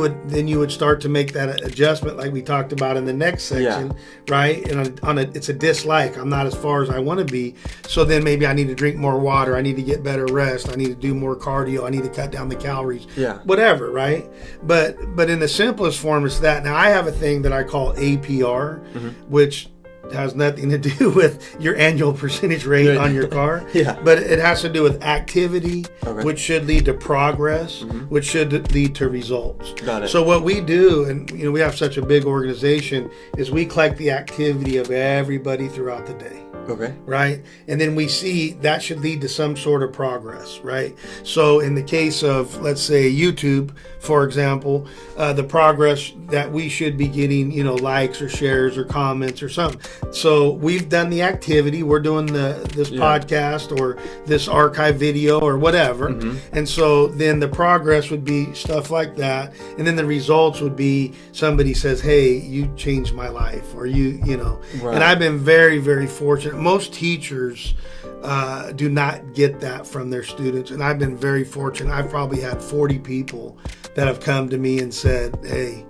would start to make that adjustment like we talked about in the next section, right? And it's a dislike. I'm not as far as I want to be. So then maybe I need to drink more water. I need to get better rest. I need to do more cardio. I need to cut down the calories. Whatever, right? But in the simplest form, it's that. Now I have a thing that I call APR, which has nothing to do with your annual percentage rate on your car, but it has to do with activity, which should lead to progress, which should lead to results. Got it. So what we do, and you know, we have such a big organization, is we collect the activity of everybody throughout the day. Okay. Right? And then we see that should lead to some sort of progress, right? So in the case of, let's say, YouTube, for example, the progress that we should be getting, you know, likes or shares or comments or something. So we've done the activity. We're doing this podcast or this archive video or whatever. And so then the progress would be stuff like that. And then the results would be somebody says, hey, you changed my life, or you know. Right. And I've been very, very fortunate. Most teachers do not get that from their students, and I've been very fortunate. I've probably had 40 people that have come to me and said, hey,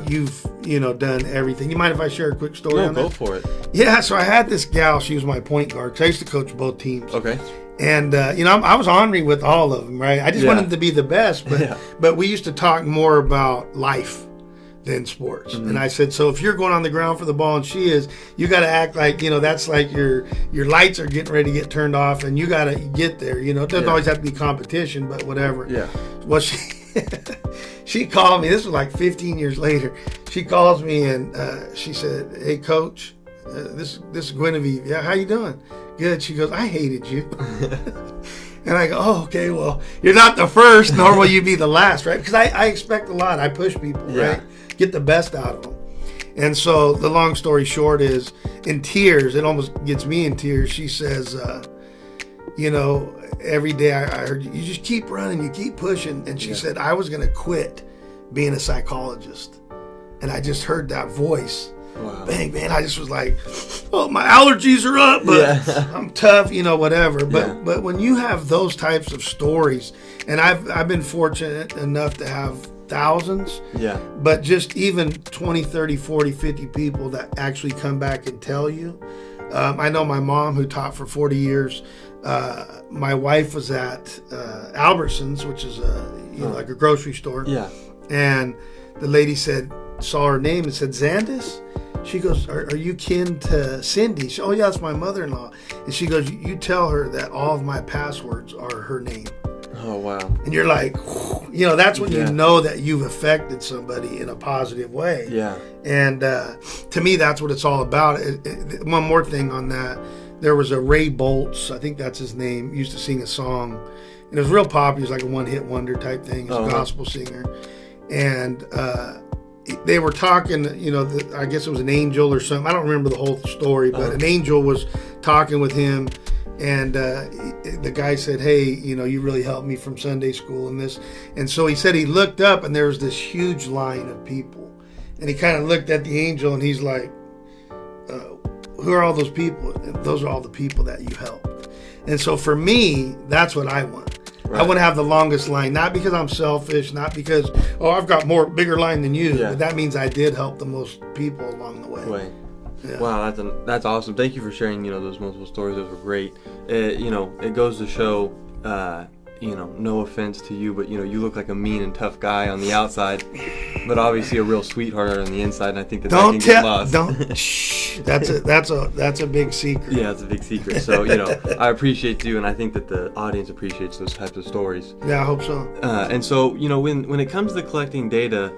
you've, you know, done everything. You mind if I share a quick story on that? Go for it. Yeah, so I had this gal. She was my point guard, because I used to coach both teams. Okay. And, you know, I was ornery with all of them, right? I just wanted to be the best, but we used to talk more about life than sports. And I said, so if you're going on the ground for the ball and she is, you got to act like, you know, that's like your lights are getting ready to get turned off and you got to get there. You know, it doesn't always have to be competition, but whatever. Well, she called me. This was like 15 years later. She calls me and she said, hey, coach, this is Guinevere. Yeah, how you doing? Good. She goes, I hated you. And I go, oh, okay, well, you're not the first, nor will you be the last, right? Because I expect a lot. I push people, right? Get the best out of them. And so the long story short is, in tears, it almost gets me in tears. She says, you know, every day I heard you just keep running, you keep pushing. And she said, I was going to quit being a psychologist. And I just heard that voice. Wow. Bang, man, I just was like, well, my allergies are up, but I'm tough, you know, whatever. But when you have those types of stories, and I've been fortunate enough to have thousands, but just even 20, 30, 40, 50 people that actually come back and tell you. I know my mom, who taught for 40 years, my wife was at Albertsons, which is like a grocery store. And the lady saw her name and said, Zandis? She goes, are you kin to Cindy? She, oh, yeah, that's my mother-in-law. And she goes, you tell her that all of my passwords are her name. Oh, wow. And you're like, you know, that's when you know that you've affected somebody in a positive way. And to me, that's what it's all about. One more thing on that. There was a Ray Boltz, I think that's his name, used to sing a song. And it was real popular. He was like a one-hit wonder type thing. He's a gospel singer. And they were talking, you know, I guess it was an angel or something. I don't remember the whole story, but an angel was talking with him. And the guy said, hey, you know, you really helped me from Sunday school and this. And so he said he looked up and there was this huge line of people. And he kind of looked at the angel and he's like, who are all those people? And those are all the people that you helped. And so for me, that's what I want. Right. I want to have the longest line, not because I'm selfish, not because, I've got bigger line than you, but that means I did help the most people along the way. Wow, that's awesome. Thank you for sharing, you know, those multiple stories. Those were great. You know, it goes to show, you know, no offense to you, but, you know, you look like a mean and tough guy on the outside, but obviously a real sweetheart on the inside, and I think that can get lost. That's a big secret. Yeah, it's a big secret. So, you know, I appreciate you, and I think that the audience appreciates those types of stories. Yeah, I hope so. And so, you know, when it comes to collecting data,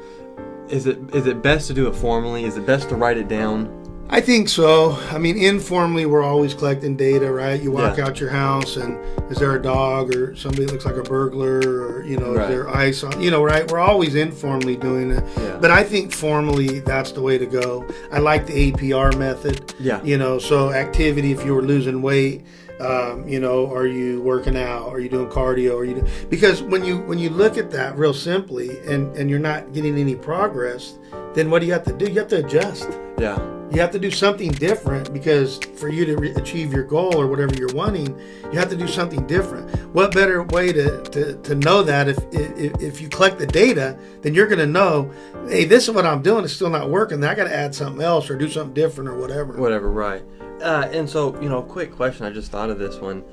is it best to do it formally? Is it best to write it down? I think so. I mean, informally, we're always collecting data, right? You walk out your house and is there a dog or somebody that looks like a burglar or, you know, is there ice on, you know, right? We're always informally doing it. But I think formally, that's the way to go. I like the APR method. You know, so activity, if you were losing weight, Are you working out? Are you doing cardio? Because when you look at that real simply, and you're not getting any progress, then what do you have to do? You have to adjust. Yeah. You have to do something different, because for you to achieve your goal or whatever you're wanting, you have to do something different. What better way to know that if you collect the data, then you're going to know, hey, this is what I'm doing. It's still not working. Then I got to add something else or do something different or whatever. Whatever, right. And so, quick question. I just thought of this one.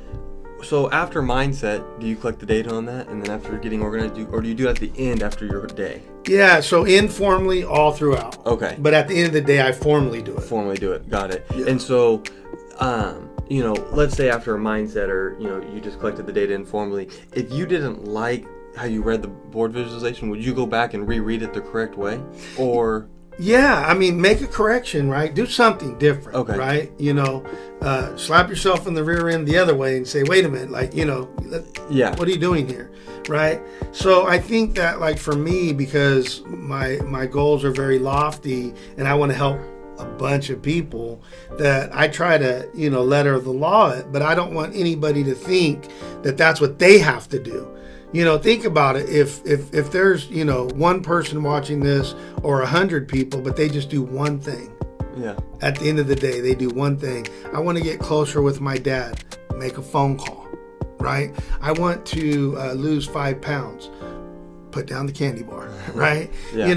So after mindset, do you collect the data on that? And then after getting organized, or do you do it at the end after your day? Yeah, so informally all throughout. Okay. But at the end of the day, I formally do it. Formally do it. Got it. Yeah. And so, let's say after a mindset, or, you just collected the data informally. If you didn't like how you read the board visualization, would you go back and reread it the correct way? Or... Yeah, I mean, make a correction, right? Do something different, okay. Right? Slap yourself in the rear end the other way and say, wait a minute, yeah, what are you doing here, right? So I think that, like, for me, because my goals are very lofty and I want to help a bunch of people, that I try to, letter of the law it, but I don't want anybody to think that that's what they have to do. Think about it. If there's, one person watching this or 100 people, but they just do one thing. Yeah. At the end of the day, they do one thing. I want to get closer with my dad. Make a phone call, right? I want to lose 5 pounds. Put down the candy bar, right? Yeah.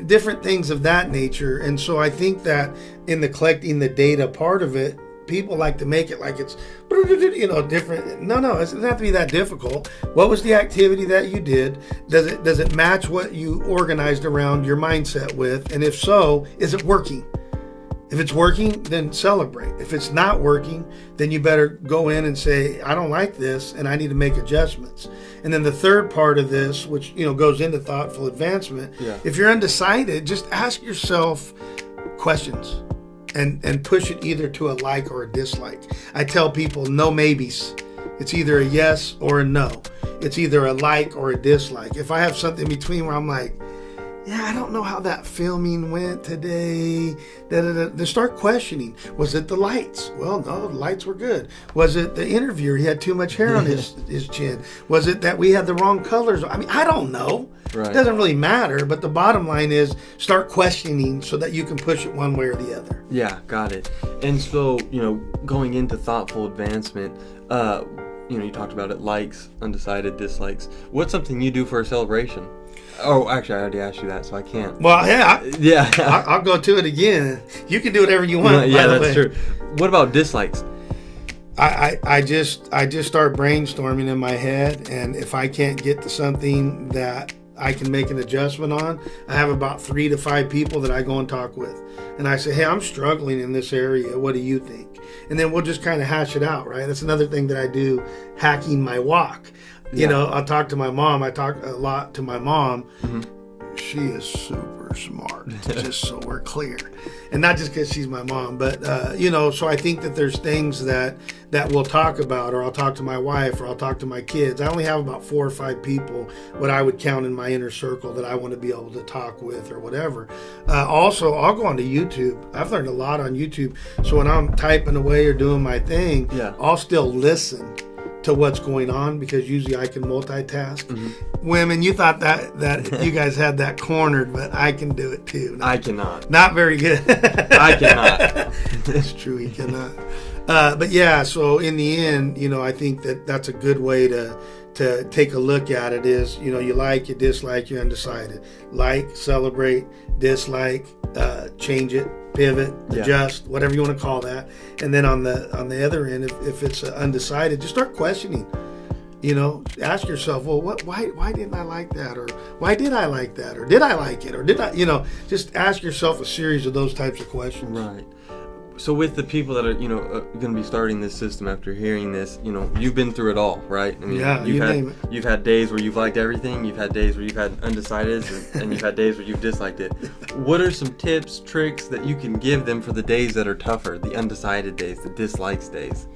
Different things of that nature. And so I think that in the collecting the data part of it, people like to make it like it's, different. No, it doesn't have to be that difficult. What was the activity that you did? Does it match what you organized around your mindset with? And if so, is it working? If it's working, then celebrate. If it's not working, then you better go in and say, I don't like this and I need to make adjustments. And then the third part of this, which goes into thoughtful advancement, if you're undecided, just ask yourself questions. And push it either to a like or a dislike. I tell people no maybes. It's either a yes or a no. It's either a like or a dislike. If I have something between where I'm like, yeah, I don't know how that filming went today. They start questioning. Was it the lights? Well, no, the lights were good. Was it the interviewer? He had too much hair on his chin. Was it that we had the wrong colors? I don't know. Right. It doesn't really matter. But the bottom line is start questioning so that you can push it one way or the other. Yeah, got it. And so, going into thoughtful advancement, you talked about it, likes, undecided, dislikes. What's something you do for a celebration? Oh, actually, I already asked you that, so I can't. Well, yeah. I'll go to it again. You can do whatever you want. Yeah, that's true. What about dislikes? I just start brainstorming in my head, and if I can't get to something that I can make an adjustment on, I have about 3 to 5 people that I go and talk with. And I say, hey, I'm struggling in this area. What do you think? And then we'll just kind of hash it out, right? That's another thing that I do, hacking my walk. I'll talk to my mom. I talk a lot to my mom. Mm-hmm. She is super smart, just so we're clear. And not just because she's my mom, but, so I think that there's things that we'll talk about, or I'll talk to my wife, or I'll talk to my kids. I only have about 4 or 5 people, what I would count in my inner circle, that I want to be able to talk with or whatever. Also, I'll go onto YouTube. I've learned a lot on YouTube. So when I'm typing away or doing my thing, I'll still listen to what's going on, because usually I can multitask. Mm-hmm. Women, you thought that you guys had that cornered, but I can do it too. I cannot. Not very good. I cannot. It's true, he cannot. But yeah, so in the end, I think that's a good way to take a look at it is, you like, you dislike, you're undecided. Like, celebrate, dislike, change it, pivot, adjust, whatever you want to call that. And then on the other end, if it's undecided, just start questioning. Ask yourself, well, why didn't I like that? Or why did I like that? Or did I like it? Or did I, just ask yourself a series of those types of questions. Right. So with the people that are, going to be starting this system after hearing this, you've been through it all, right? I mean, you've had days where you've liked everything. You've had days where you've had undecided, and you've had days where you've disliked it. What are some tips, tricks that you can give them for the days that are tougher, the undecided days, the dislikes days?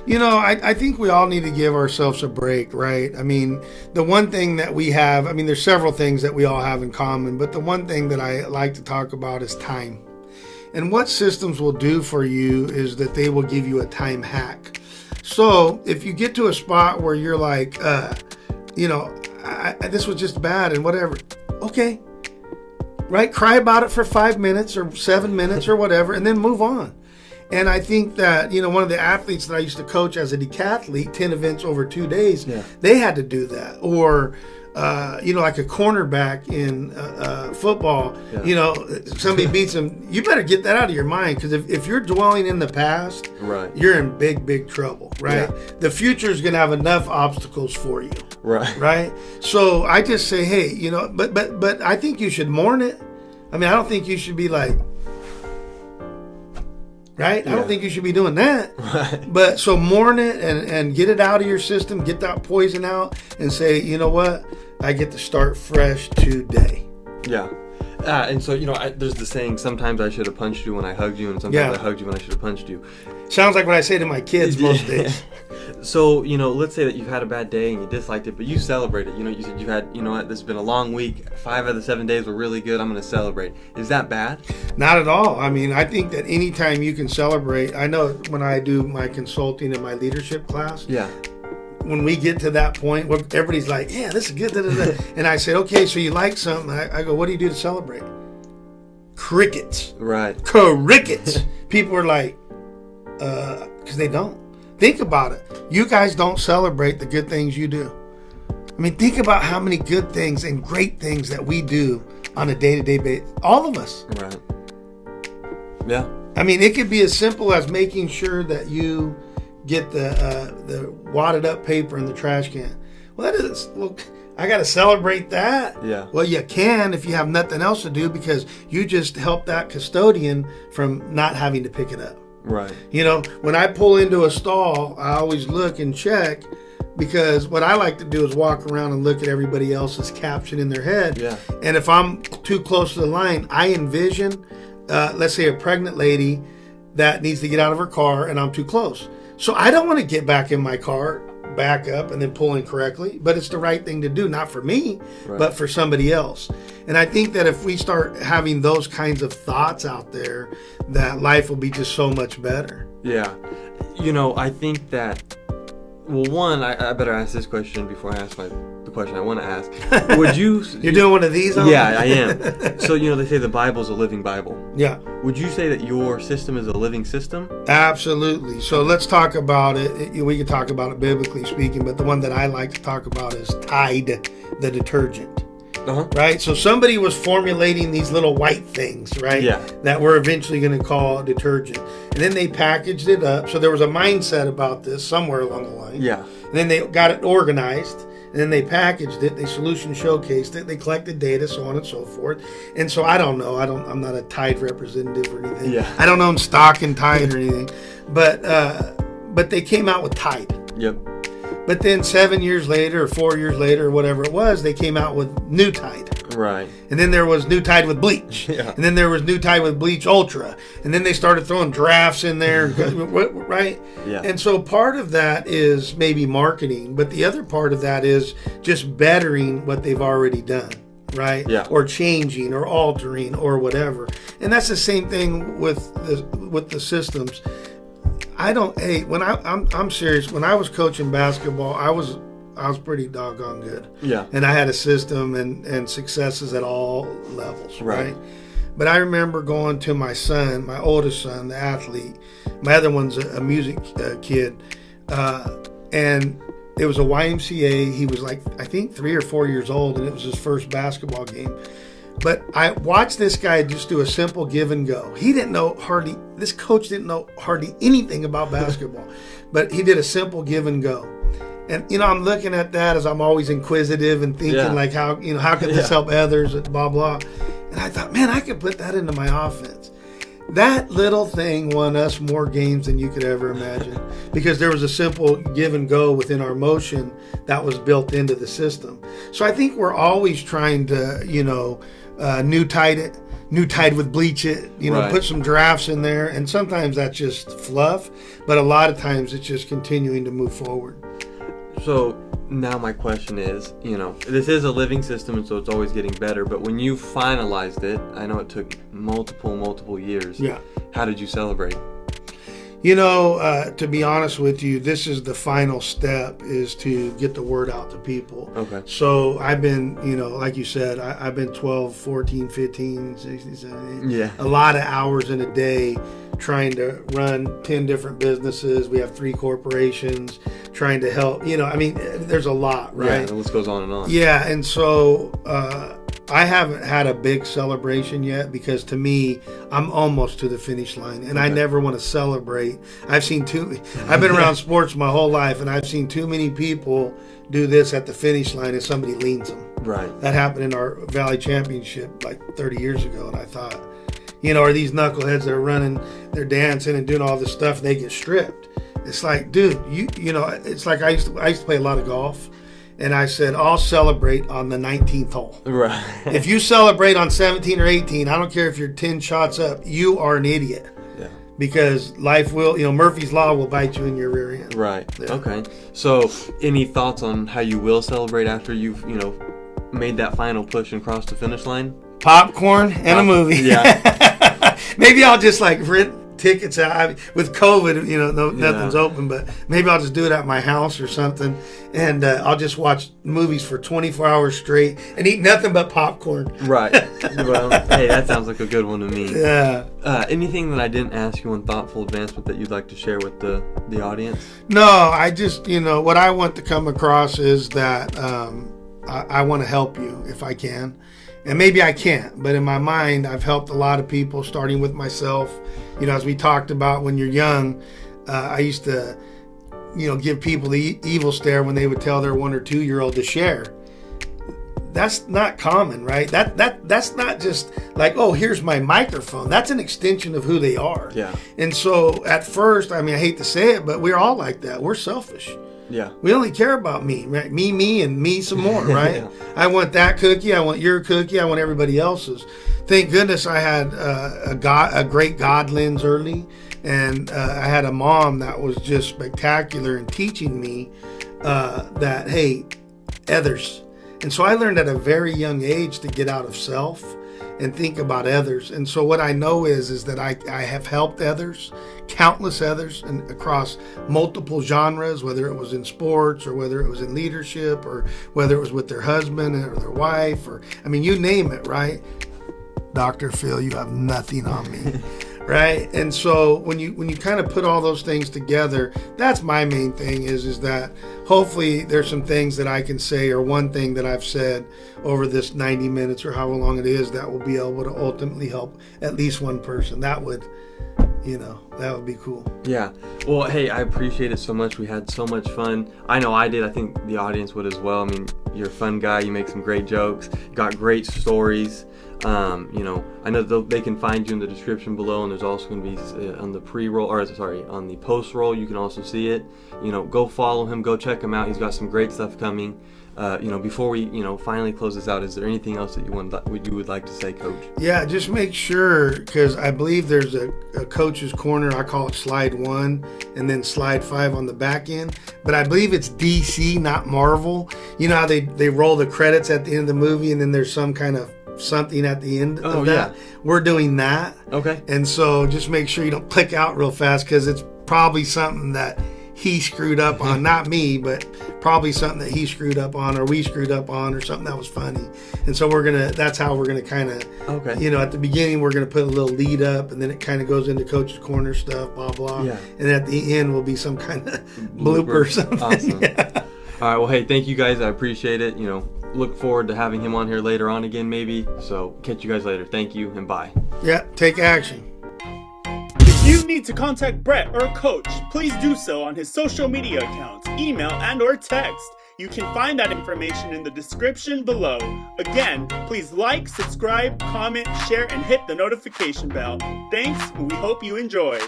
I think we all need to give ourselves a break, right? I mean, the one thing that we have, there's several things that we all have in common, but the one thing that I like to talk about is time. And what systems will do for you is that they will give you a time hack. So if you get to a spot where you're like, this was just bad and whatever, okay, right? Cry about it for 5 minutes or 7 minutes or whatever, and then move on. And I think that, one of the athletes that I used to coach as a decathlete, 10 events over 2 days, they had to do that. Or, like a cornerback in football, somebody beats them. You better get that out of your mind, because if you're dwelling in the past, right, you're in big, big trouble, right? Yeah. The future is going to have enough obstacles for you. Right. Right. So I just say, hey, but I think you should mourn it. I mean, I don't think you should be like, right? I don't think you should be doing that. Right. But so mourn it and get it out of your system, get that poison out, and say, you know what? I get to start fresh today. Yeah. And so, there's the saying, sometimes I should have punched you when I hugged you, and sometimes I hugged you when I should have punched you. Sounds like what I say to my kids most days. So, let's say that you've had a bad day and you disliked it, but you celebrate it. You said you've had, this has been a long week. 5 out of the 7 days were really good. I'm going to celebrate. Is that bad? Not at all. I mean, I think that anytime you can celebrate, I know when I do my consulting and my leadership class, when we get to that point where everybody's like, yeah, this is good, and I said, okay, so you like something. I go, what do you do to celebrate? Crickets. Right. Crickets. People are like, because they don't. Think about it. You guys don't celebrate the good things you do. I mean, think about how many good things and great things that we do on a day-to-day basis. All of us. Right. Yeah. I mean, it could be as simple as making sure that you get the wadded up paper in the trash can. Well, I got to celebrate that. Yeah. Well, you can if you have nothing else to do, because you just helped that custodian from not having to pick it up. Right. When I pull into a stall, I always look and check, because what I like to do is walk around and look at everybody else's caption in their head. Yeah. And if I'm too close to the line, I envision, let's say, a pregnant lady that needs to get out of her car, and I'm too close. So I don't want to get back in my car, back up, and then pull in correctly. But it's the right thing to do, not for me, but for somebody else. And I think that if we start having those kinds of thoughts out there, that life will be just so much better. Yeah. I think that, well, one, I better ask this question before I ask the question I want to ask. Would you... You're doing one of these? Yeah, I am. So, they say the Bible's a living Bible. Yeah. Would you say that your system is a living system? Absolutely. So let's talk about it. We can talk about it biblically speaking, but the one that I like to talk about is Tide, the detergent. Right? So somebody was formulating these little white things, right? Yeah. That we're eventually going to call detergent. And then they packaged it up. So there was a mindset about this somewhere along the line. Yeah. And then they got it organized. And then they packaged it. They solution showcased it. They collected data, so on and so forth. And so I don't know. I'm not a Tide representative or anything. Yeah. I don't own stock in Tide or anything. But they came out with Tide. Yep. But then 7 years later or 4 years later or whatever it was, they came out with New Tide. Right. And then there was New Tide with bleach. Yeah. And then there was New Tide with bleach ultra. And then they started throwing drafts in there, right? Yeah. And so part of that is maybe marketing, but the other part of that is just bettering what they've already done, right? Yeah. Or changing or altering or whatever. And that's the same thing with the systems. I'm serious. When I was coaching basketball, I was pretty doggone good. Yeah. And I had a system and successes at all levels, right? But I remember going to my son, my oldest son, the athlete. My other one's a music kid. And it was a YMCA. He was like, I think 3 or 4 years old, and it was his first basketball game. But I watched this guy just do a simple give and go. This coach didn't know hardly anything about basketball, but he did a simple give and go. And, I'm looking at that as I'm always inquisitive and thinking like, how can this help others, blah, blah. And I thought, man, I could put that into my offense. That little thing won us more games than you could ever imagine, because there was a simple give and go within our motion that was built into the system. So I think we're always trying to, new tide it, new tide with bleach it, put some drafts in there. And sometimes that's just fluff, but a lot of times it's just continuing to move forward. So now my question is, this is a living system, and so it's always getting better. But when you finalized it, I know it took multiple years. Yeah. How did you celebrate? To be honest with you, this is the final step, is to get the word out to people. Okay. So I've been, like you said, I've been 12, 14, 15, 16, 17, Yeah. a lot of hours in a day trying to run 10 different businesses. We have 3 corporations trying to help, there's a lot, right? Yeah, the list goes on and on. Yeah, and so I haven't had a big celebration yet, because to me, I'm almost to the finish line, and I never want to celebrate. I've been around sports my whole life, and I've seen too many people do this at the finish line and somebody leans them. Right. That happened in our Valley Championship like 30 years ago, and I thought, are these knuckleheads that are running, they're dancing and doing all this stuff, and they get stripped. It's like, dude, it's like I used to play a lot of golf. And I said, I'll celebrate on the 19th hole. Right. If you celebrate on 17 or 18, I don't care if you're 10 shots up, you are an idiot. Yeah. Because life will, Murphy's Law will bite you in your rear end. Right. Yeah. Okay. So, any thoughts on how you will celebrate after you've, made that final push and crossed the finish line? Popcorn and a movie. Yeah. Maybe I'll just rent tickets out. With COVID, nothing's open, but maybe I'll just do it at my house or something, and I'll just watch movies for 24 hours straight and eat nothing but popcorn. Right. Well, hey, that sounds like a good one to me. Yeah. Anything that I didn't ask you on Thoughtful Advancement that you'd like to share with the audience? No, I just, what I want to come across is that I want to help you if I can. And maybe I can't, but in my mind, I've helped a lot of people, starting with myself. As we talked about, when you're young, I used to, give people the evil stare when they would tell their 1 or 2 year old to share. That's not common, right? That's not just like, oh, here's my microphone. That's an extension of who they are. Yeah. And so at first, I hate to say it, but we're all like that. We're selfish. Yeah. We only care about me, right? Me, and me some more, right? Yeah. I want that cookie. I want your cookie. I want everybody else's. Thank goodness I had a great God lens early, and I had a mom that was just spectacular in teaching me that, hey, others. And so I learned at a very young age to get out of self and think about others. And so what I know is that I have helped others, countless others, and across multiple genres, whether it was in sports or whether it was in leadership or whether it was with their husband or their wife, or you name it, right? Dr. Phil, you have nothing on me. Right? And so when you kind of put all those things together, that's my main thing is that hopefully there's some things that I can say, or one thing that I've said over this 90 minutes or however long it is, that will be able to ultimately help at least one person. That would be cool. Yeah. Well, hey, I appreciate it so much. We had so much fun. I know I did. I think the audience would as well. You're a fun guy. You make some great jokes. You got great stories. I know they can find you in the description below, and there's also going to be on the post roll. You can also see it. Go follow him. Go check him out. He's got some great stuff coming. Before we finally close this out, is there anything else that you would like to say, Coach? Yeah, just make sure, because I believe there's a coach's corner. I call it slide 1 and then slide 5 on the back end, but I believe it's DC, not Marvel. You know how they roll the credits at the end of the movie and then there's some kind of something at the end of that? Yeah. We're doing that. Okay. And so just make sure you don't click out real fast, because it's probably something that he screwed up on. Not me, but probably something that he screwed up on, or we screwed up on, or something that was funny. And so that's how we're going to kind of, at the beginning, we're going to put a little lead up, and then it kind of goes into Coach's Corner stuff, blah, blah. Yeah. And at the end will be some kind of blooper or something. Awesome. Yeah. All right. Well, hey, thank you guys. I appreciate it. Look forward to having him on here later on again, maybe. So catch you guys later. Thank you, and bye. Yeah, take action. If you need to contact Brett or Coach, please do so on his social media accounts, email, and or text. You can find that information in the description below. Again, please like, subscribe, comment, share, and hit the notification bell. Thanks, and we hope you enjoyed.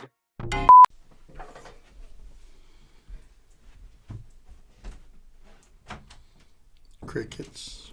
Crickets.